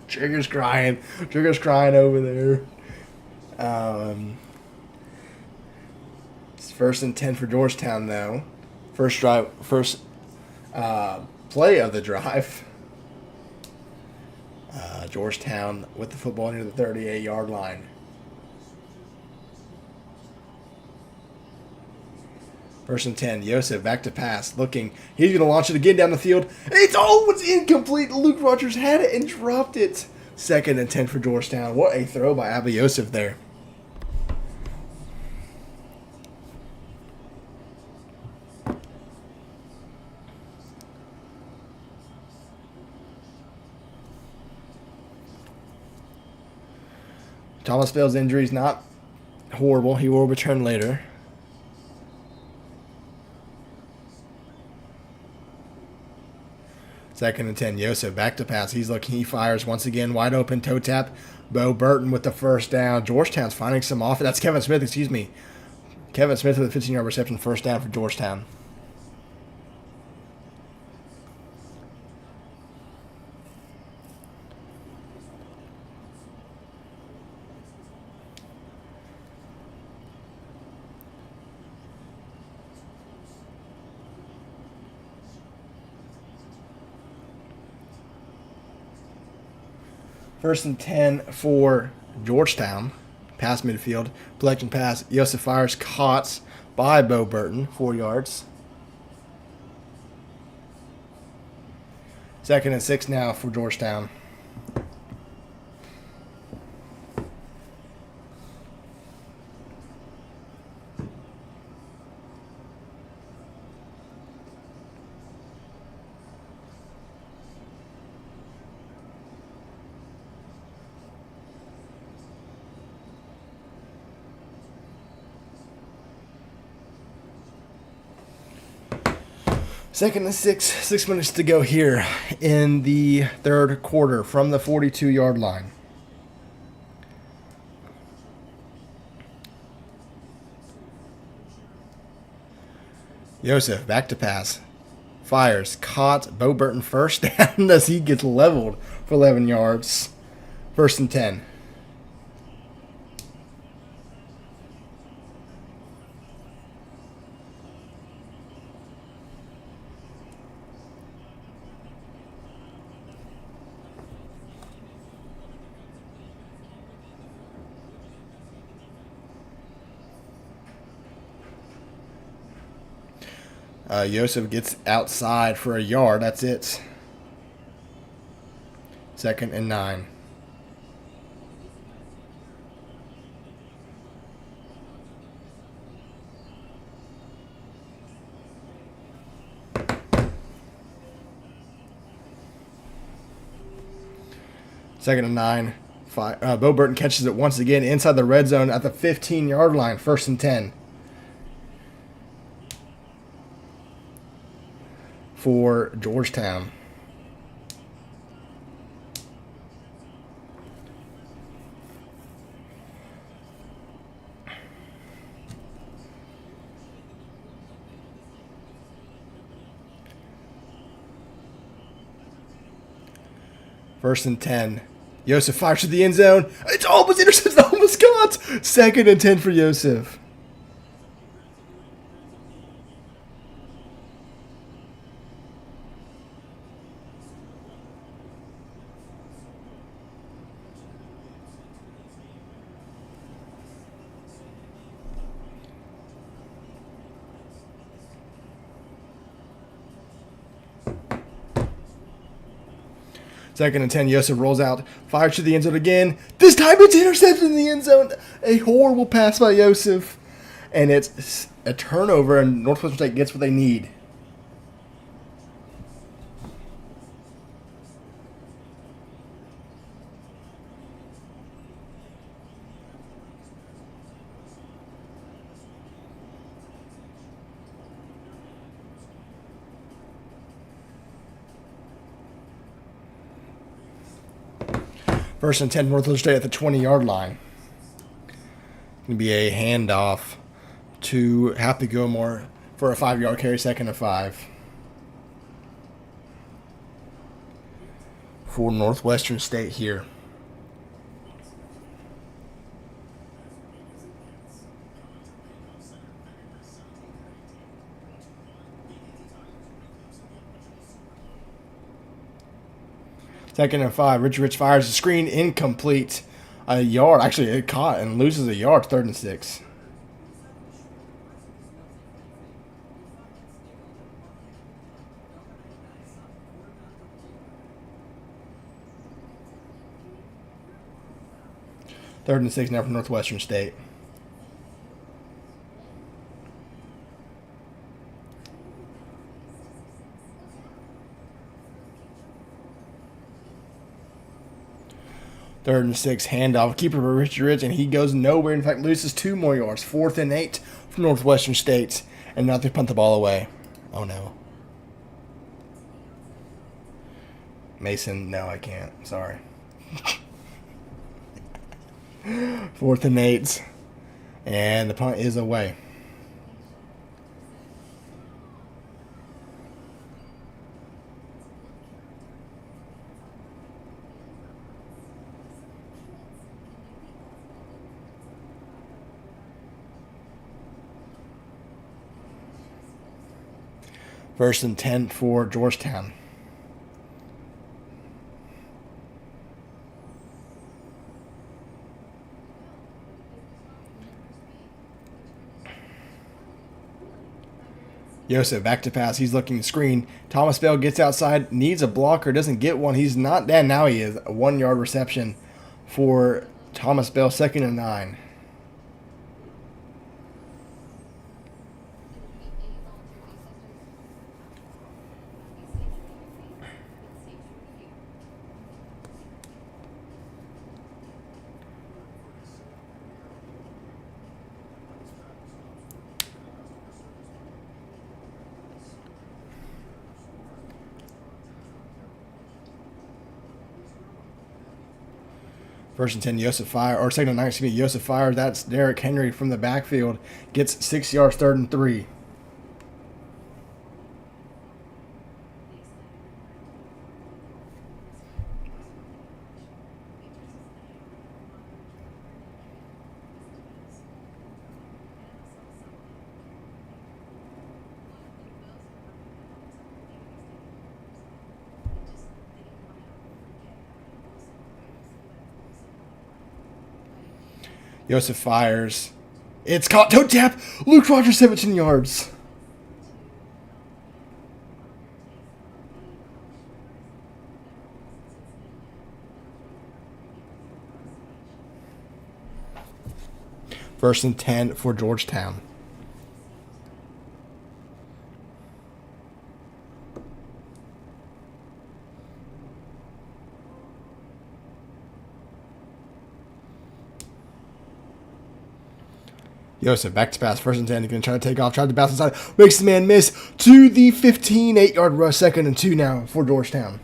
Trigger's crying. Trigger's crying over there. It's 1st and 10 for Georgetown, though. First play of the drive. Georgetown with the football near the 38-yard line. First and 10. Yosef back to pass. Looking. He's going to launch it again down the field. It's incomplete. Luke Rogers had it and dropped it. 2nd and 10 for Georgetown. What a throw by Abba Yosef there. Thomas Bell's injury is not horrible. He will return later. Second and 10. Yosef back to pass. He's looking. He fires once again. Wide open toe tap. Bo Burton with the 1st down. Georgetown's finding some offense. That's Kevin Smith. Excuse me. Kevin Smith with a 15-yard reception. 1st down for Georgetown. First and 10 for Georgetown. Pass midfield. Collection pass. Yosef fires. Caught by Bo Burton. 4 yards. 2nd and 6 now for Georgetown. Second and 6, 6 minutes to go here in the 3rd quarter from the 42-yard line. Yosef back to pass. fires. Caught. Bo Burton first down as he gets leveled for 11 yards. 1st and 10. Joseph gets outside for a yard. That's it. 2nd and 9. Second and 9. Bo Burton catches it once again inside the red zone at the 15-yard line. 1st and 10. For Georgetown. First and 10. Joseph fires to the end zone. It's almost intercepted. Almost got. 2nd and 10 for Joseph. Second and 10, Joseph rolls out, fires to the end zone again. This time it's intercepted in the end zone. A horrible pass by Joseph. And it's a turnover, and Northwestern State gets what they need. First and 10, Northwestern State at the 20-yard line. Going to be a handoff to Happy Gilmore for a 5-yard carry, 2nd and 5. For Northwestern State here. Second and 5. Richie Rich fires the screen, incomplete. A yard. Actually, it caught and loses a yard. 3rd and 6. Third and 6 now for Northwestern State. Third and 6, handoff. Keeper for Richie Rich, and he goes nowhere. In fact, loses 2 more yards. 4th and 8 for Northwestern State. And now they punt the ball away. Oh, no. Mason, no, I can't. Sorry. 4th and 8. And the punt is away. First and 10 for Georgetown. Joseph back to pass. He's looking to screen. Thomas Bell gets outside, needs a blocker, doesn't get one. He's not dead. Now he is. A 1-yard reception for Thomas Bell, 2nd and 9. First and 10, Joseph fire, or 2nd and 9, excuse me, Joseph fire. That's Derrick Henry from the backfield. Gets 6 yards, 3rd and 3. Joseph fires. It's caught. Toe tap. Luke Rogers, 17 yards. First and 10 for Georgetown. Joseph back to pass. First and 10. He's going to try to take off. Try to bounce inside. Makes the man miss to the 15. 8-yard rush. Second and 2 now for Georgetown.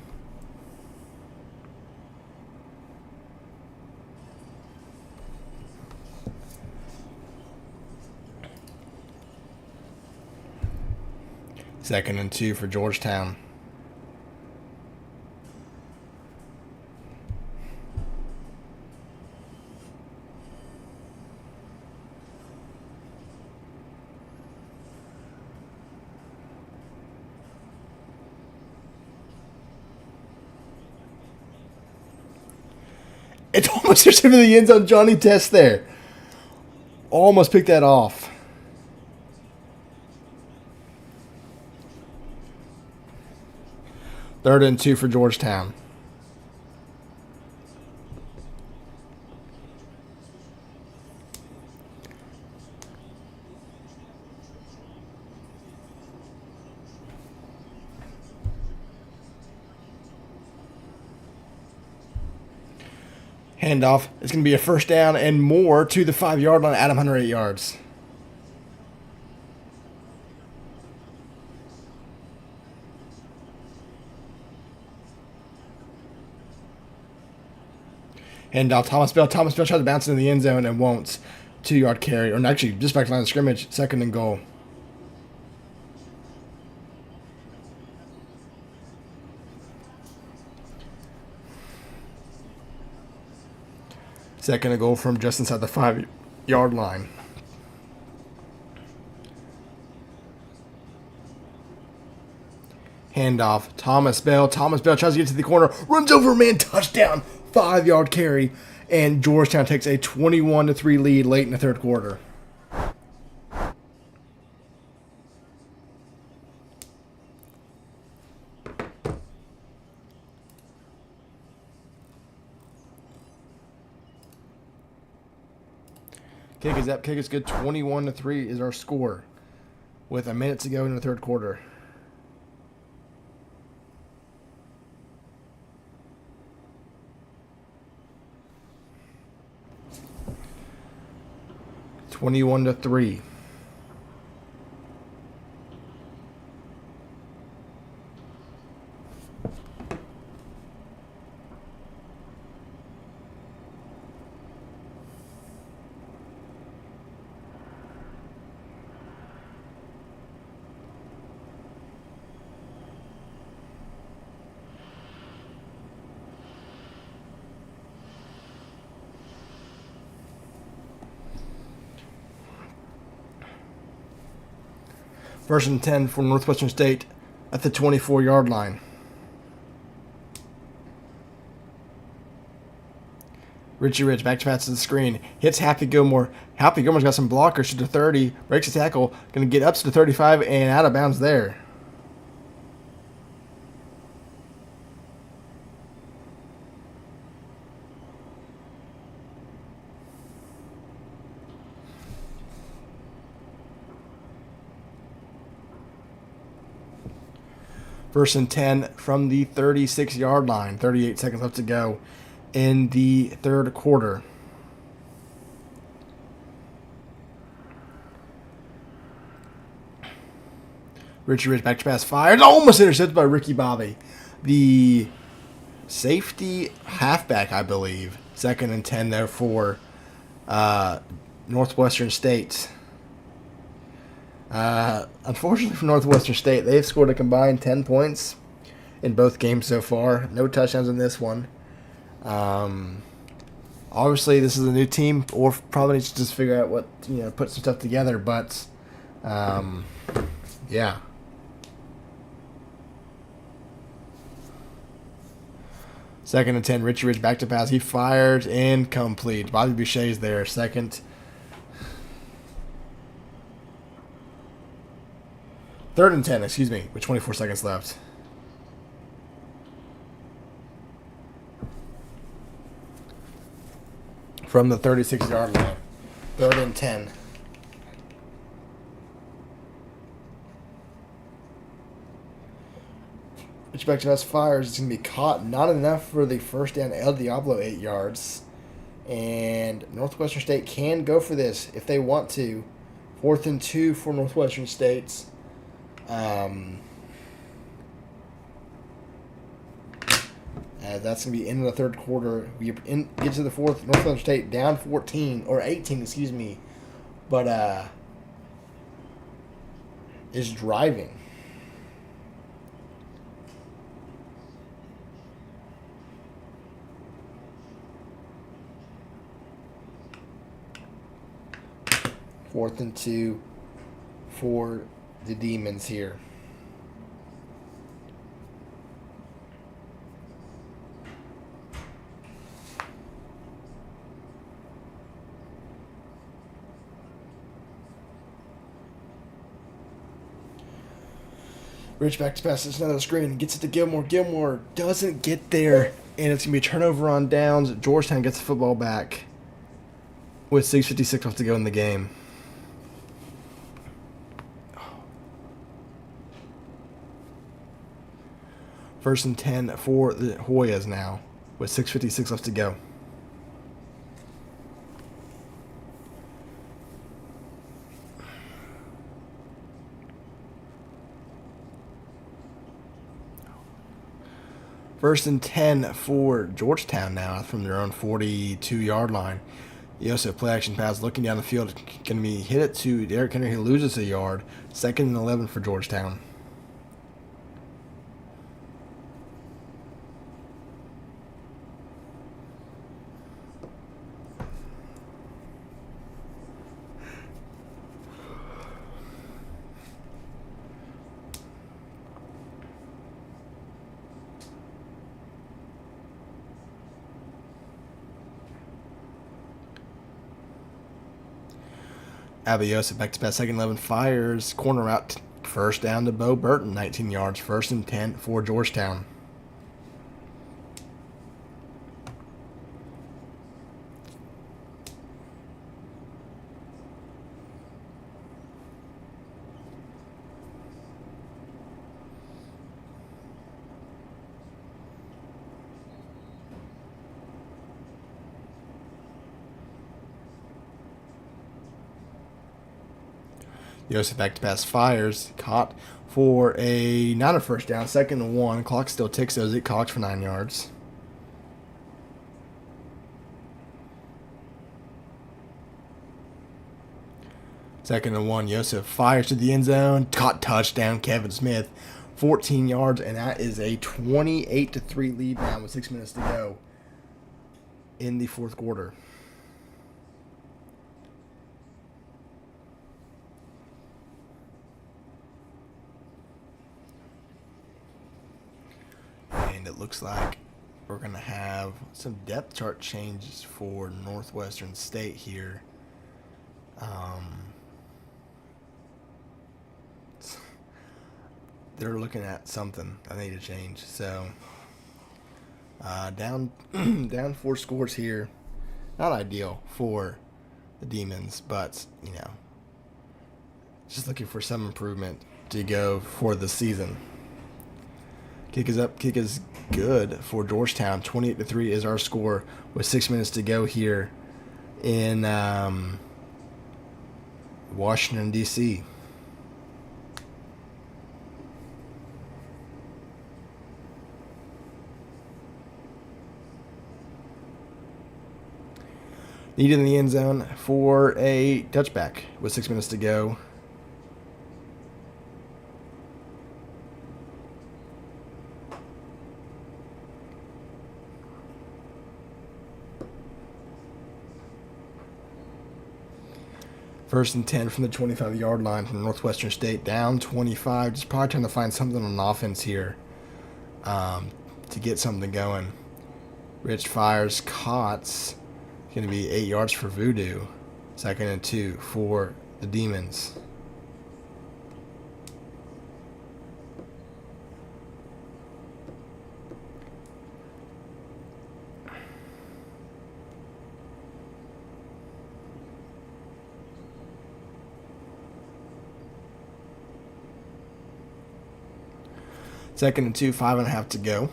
Second and 2 for Georgetown. It's almost just over the end zone. Johnny Test there. Almost picked that off. Third and 2 for Georgetown. Handoff. It's going to be a first down and more to the 5-yard line. Adam Hunter, 8 yards. Handoff. Thomas Bell. Thomas Bell tried to bounce into the end zone and won't. 2-yard carry. Or actually, just back to line of scrimmage. Second and goal. Second and goal from just inside the 5-yard line. Handoff. Thomas Bell. Thomas Bell tries to get to the corner. Runs over a man. Touchdown. 5-yard carry. And Georgetown takes a 21-3 lead late in the third quarter. Kick is up. Kick is good. 21-3 is our score with a minute to go in the third quarter. (21-3). First and 10 for Northwestern State at the 24-yard line. Richie Rich back to pass to the screen. Hits Happy Gilmore. Happy Gilmore's got some blockers to the 30. Breaks the tackle. Going to get up to the 35 and out of bounds there. First and 10 from the 36-yard line. 38 seconds left to go in the third quarter. Richie Rich back to pass. Fired. Almost intercepted by Ricky Bobby. The safety halfback, I believe. Second and 10 there for Northwestern State. Unfortunately for Northwestern State, they've scored a combined 10 points in both games so far. No touchdowns in this one. Obviously, this is a new team, or probably needs to just figure out what, put some stuff together. But, yeah. 2nd and 10. Richie Rich back to pass. He fires incomplete. Bobby Boucher's there. 2nd. 3rd and 10, excuse me, with 24 seconds left. From the 36-yard line. 3rd and 10. Rich back to pass fires. It's going to be caught. Not enough for the first down. El Diablo 8 yards. And Northwestern State can go for this if they want to. 4th and 2 for Northwestern State's. That's going to be in the 3rd quarter. We get to the 4th. Northwestern State down 14 or 18, excuse me, but is driving. Fourth and 2 for the Demons here. Rich back to pass. It's another screen. Gets it to Gilmore. Gilmore doesn't get there. And it's going to be a turnover on downs. Georgetown gets the football back with 6:56 left to go in the game. First and 10 for the Hoyas now with 6:56 left to go. First and 10 for Georgetown now from their own 42-yard line. Yosef play action pass looking down the field. Going to be hit it to Derrick Henry, who loses a yard. 2nd and 11 for Georgetown. Yosef back to pass, 2nd and 11, fires, corner out, first down to Bo Burton, 19 yards, 1st and 10 for Georgetown. Yosef back to pass fires, caught for not a first down, 2nd and 1. Clock still ticks as it clocks for 9 yards. Second and 1, Yosef fires to the end zone, caught, touchdown, Kevin Smith, 14 yards, and that is a 28-3 lead now with 6 minutes to go in the 4th quarter. And it looks like we're going to have some depth chart changes for Northwestern State here. They're looking at something I need to change. So down 4 scores here. Not ideal for the Demons, but just looking for some improvement to go for the season. Kick is up. Kick is good for Georgetown. 28-3 is our score with 6 minutes to go here in Washington, D.C. Need in the end zone for a touchback with 6 minutes to go. First and 10 from the 25-yard line from Northwestern State, down 25. Just probably trying to find something on offense here to get something going. Rich fires, caught. Going to be 8 yards for Voodoo. 2nd and 2 for the Demons. Second and 2, 5.5 to go.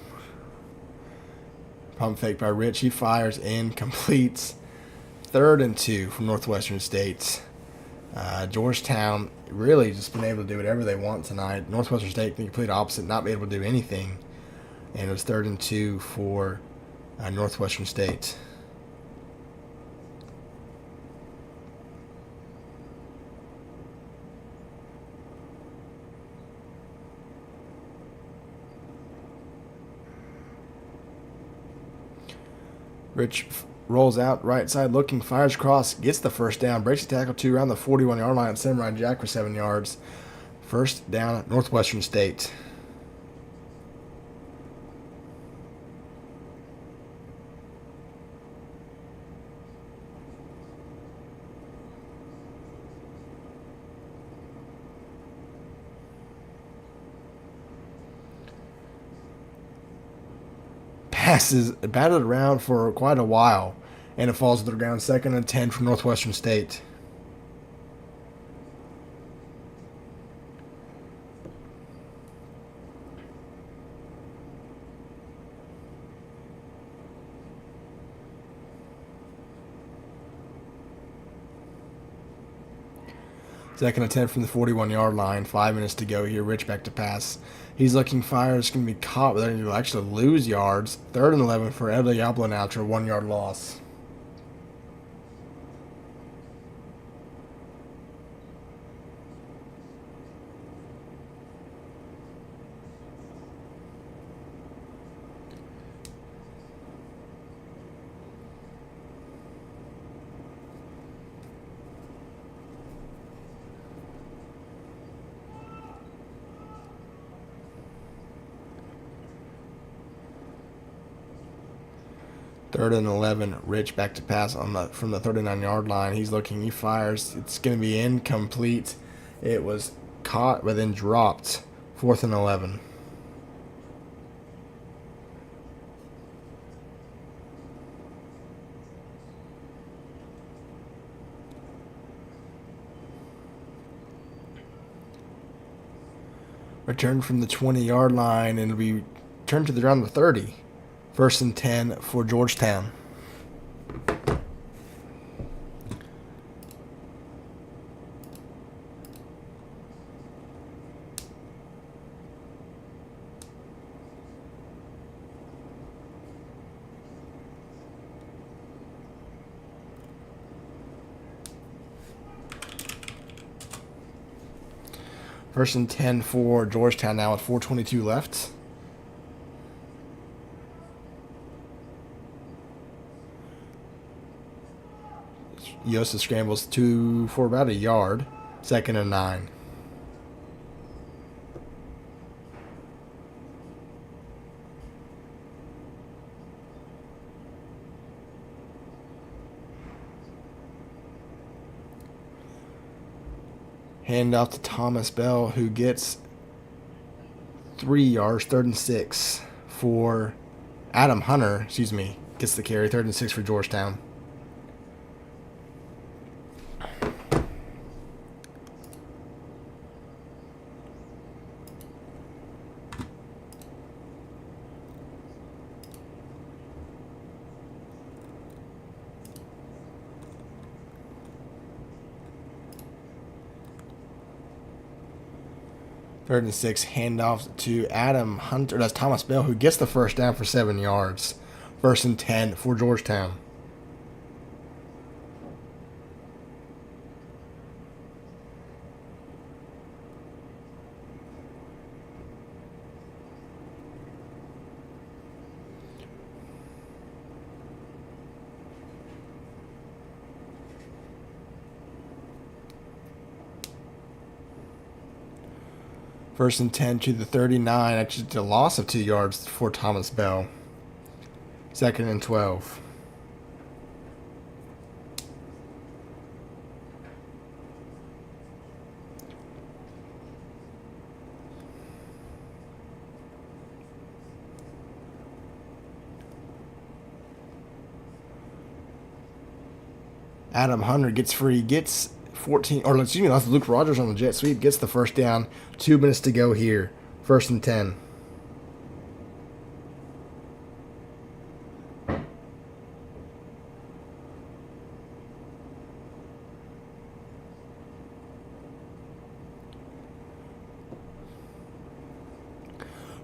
Pump fake by Rich. He fires and completes. 3rd and 2 from Northwestern State. Georgetown really just been able to do whatever they want tonight. Northwestern State, the complete opposite, not be able to do anything. And it was 3rd and 2 for Northwestern State. Rich rolls out, right side looking, fires across, gets the first down, breaks the tackle 2 around the 41-yard line, Samurai Jack for 7 yards. First down at Northwestern State. Passes batted around for quite a while, and it falls to the ground. 2nd and 10 from Northwestern State. Second and 10 from the 41-yard line. 5 minutes to go here. Rich back to pass. He's looking, fire. It's going to be caught, but then he'll actually lose yards. 3rd and 11 for El Diablo now to a 1-yard loss. Third and 11, Rich back to pass from the 39-yard line. He's looking, he fires. It's going to be incomplete. It was caught but then dropped. 4th and 11. Return from the 20-yard line, and we turn to around the 30. 1st and 10 for Georgetown. First and 10 for Georgetown now with 4:22 left. Yosa scrambles for about a yard. 2nd and 9. Hand off to Thomas Bell, who gets 3 yards. 3rd and 6 for Adam Hunter. Gets the carry. 3rd and 6 for Georgetown. Third and 6, handoff to Adam Hunter. That's Thomas Bell, who gets the first down for 7 yards. 1st and 10 for Georgetown. First and 10 to the 39. Actually, a loss of 2 yards for Thomas Bell. 2nd and 12. Adam Hunter gets free, gets 14, or excuse me, that's Luke Rogers on the jet sweep, gets the first down. 2 minutes to go here. 1st and 10.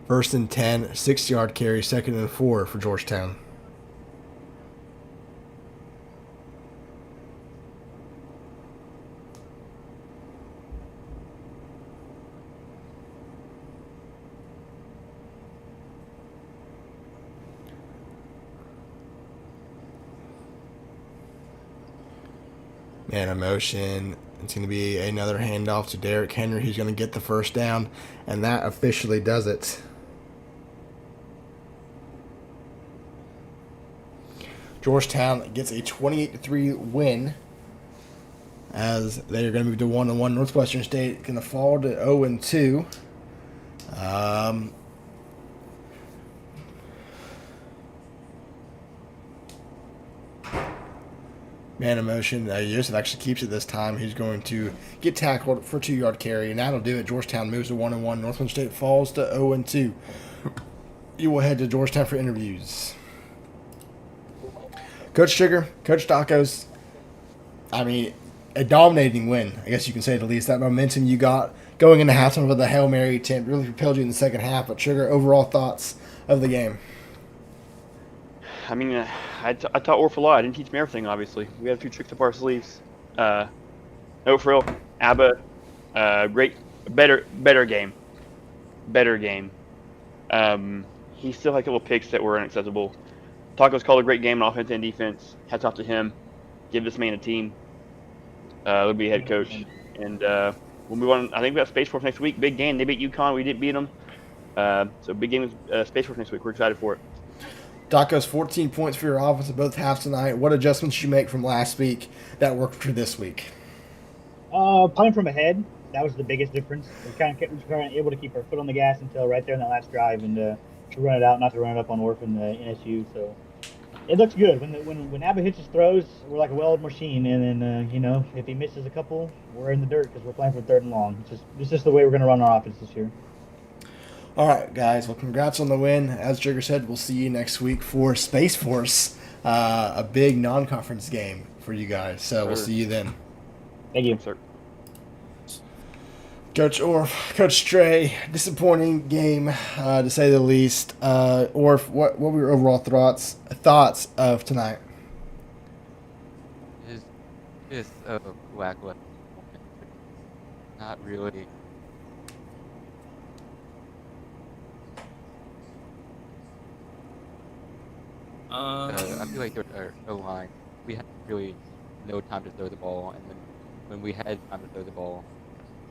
First and 10, 6-yard carry, 2nd and 4 for Georgetown. Man of motion. It's going to be another handoff to Derrick Henry. He's going to get the first down, and that officially does it. Georgetown gets a 28-3 win as they are going to move to 1-1. Northwestern State going to fall to 0-2. Man of motion. Yusuf actually keeps it this time. He's going to get tackled for 2-yard carry, and that'll do it. Georgetown moves to 1-1. Northwestern State falls to 0-2. You will head to Georgetown for interviews. Coach Sugar, Coach Tacos, I mean, a dominating win, I guess you can say at the least. That momentum you got going into halftime with the Hail Mary attempt really propelled you in the second half. But Sugar, overall thoughts of the game? I mean, I taught Orf a lot. I didn't teach him everything, obviously. We had a few tricks up our sleeves. No, for real. Abba, great, better game. He still had a couple picks that were unacceptable. Tacos called a great game on offense and defense. Hats off to him. Give this man a team. He'll be head coach. And we'll move on. I think we got Space Force next week. Big game. They beat UConn. We didn't beat them. So big game with Space Force next week. We're excited for it. Tacos, 14 points for your offense in both halves tonight. What adjustments did you make from last week that worked for this week? Playing from ahead. That was the biggest difference. We kind of able to keep our foot on the gas until right there in that last drive and to run it out, not to run it up on Orf and the NSU. So it looks good. When Abba hits his throws, we're like a well-oiled machine. And then, if he misses a couple, we're in the dirt because we're playing for 3rd and long. It's just the way we're going to run our offense this year. All right, guys. Well, congrats on the win. As Jigger said, we'll see you next week for Space Force, a big non-conference game for you guys. So we'll see you then. Thank you, sir. Coach Orf, Coach Trey, disappointing game to say the least. Orf, what were your overall thoughts of tonight? Just lackluster. Not really. I feel like our line, we had really no time to throw the ball, and then when we had time to throw the ball,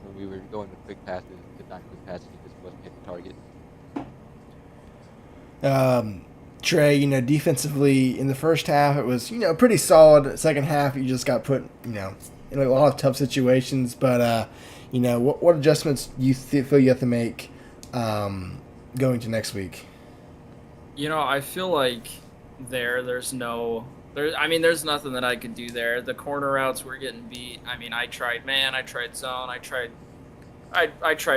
when we were going with quick passes, the quick passes just wasn't hitting target. Trey, defensively in the first half it was pretty solid. Second half you just got put in a lot of tough situations. But what adjustments do you feel you have to make going to next week? I feel like there's nothing that I could do there. The corner routes were getting beat. I mean, I tried man, I tried zone, I tried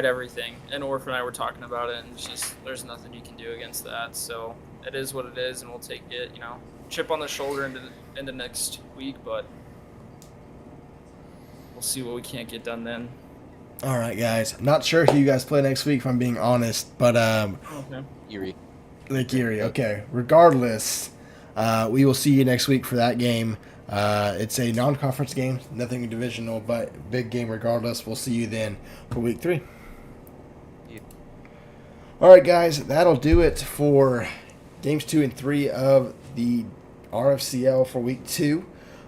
everything. And Orf and I were talking about it, and it's just there's nothing you can do against that. So it is what it is, and we'll take it. Chip on the shoulder into next week, but we'll see what we can't get done then. All right, guys. Not sure who you guys play next week, if I'm being honest, but Okay. Erie. Lake Erie. Okay. Regardless, we will see you next week for that game. It's a non-conference game, nothing divisional, but big game regardless. We'll see you then for week 3. Yeah. All right, guys. That'll do it for games 2 and 3 of the RFCL for week 2.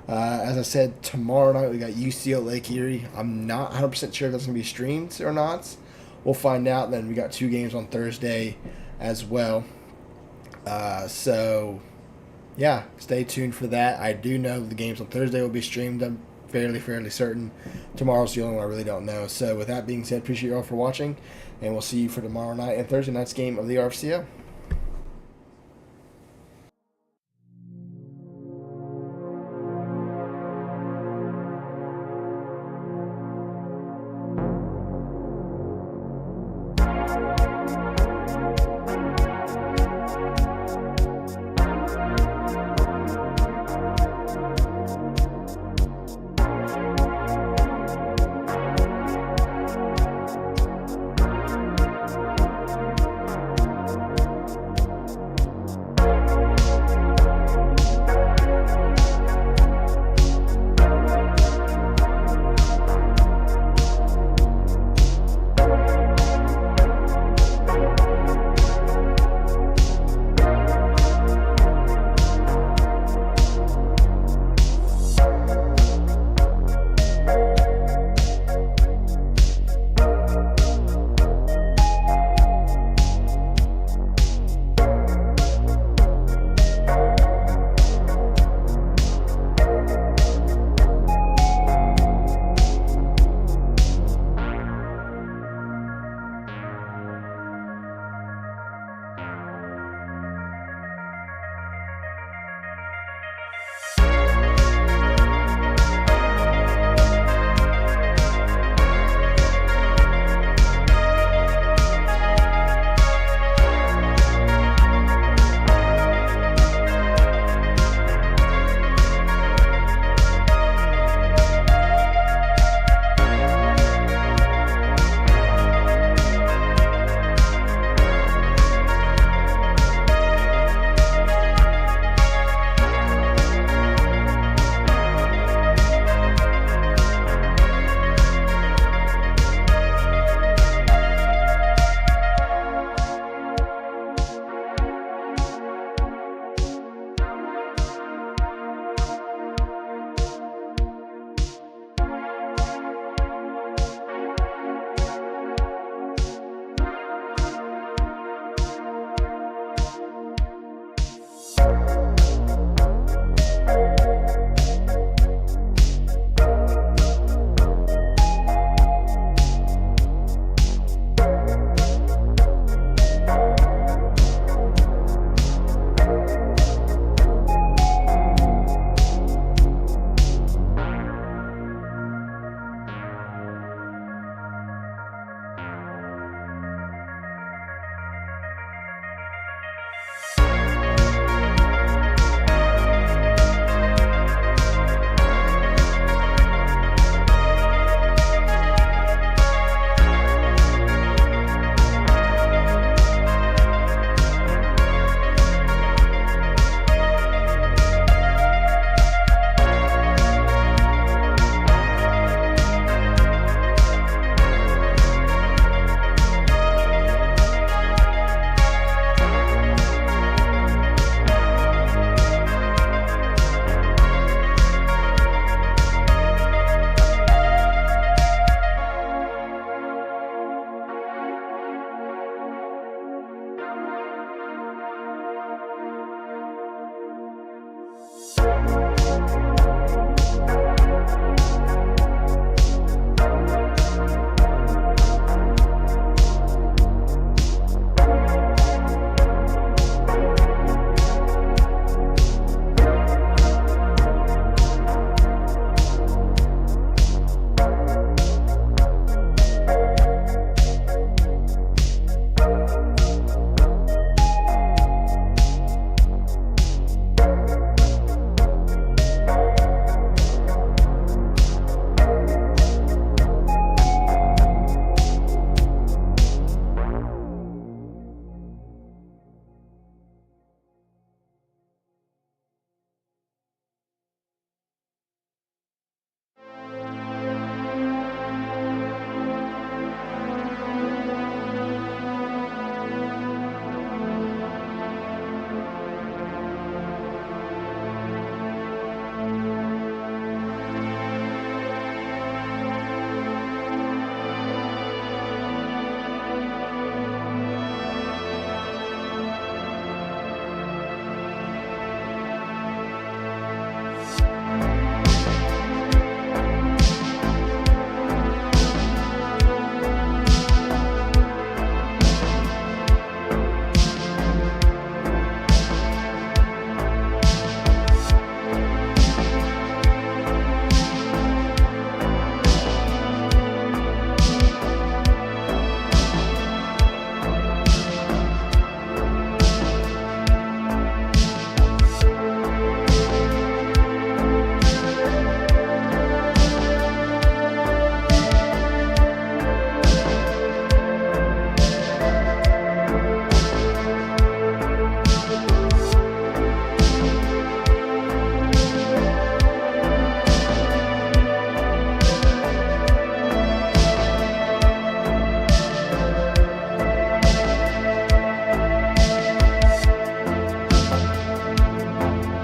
As I said, tomorrow night we got UCL Lake Erie. I'm not 100% sure if that's going to be streamed or not. We'll find out. Then we got 2 games on Thursday as well. So yeah, stay tuned for that. I do know the games on Thursday will be streamed. I'm fairly certain. Tomorrow's the only one I really don't know. So with that being said, appreciate you all for watching, and we'll see you for tomorrow night and Thursday night's game of the RFCL.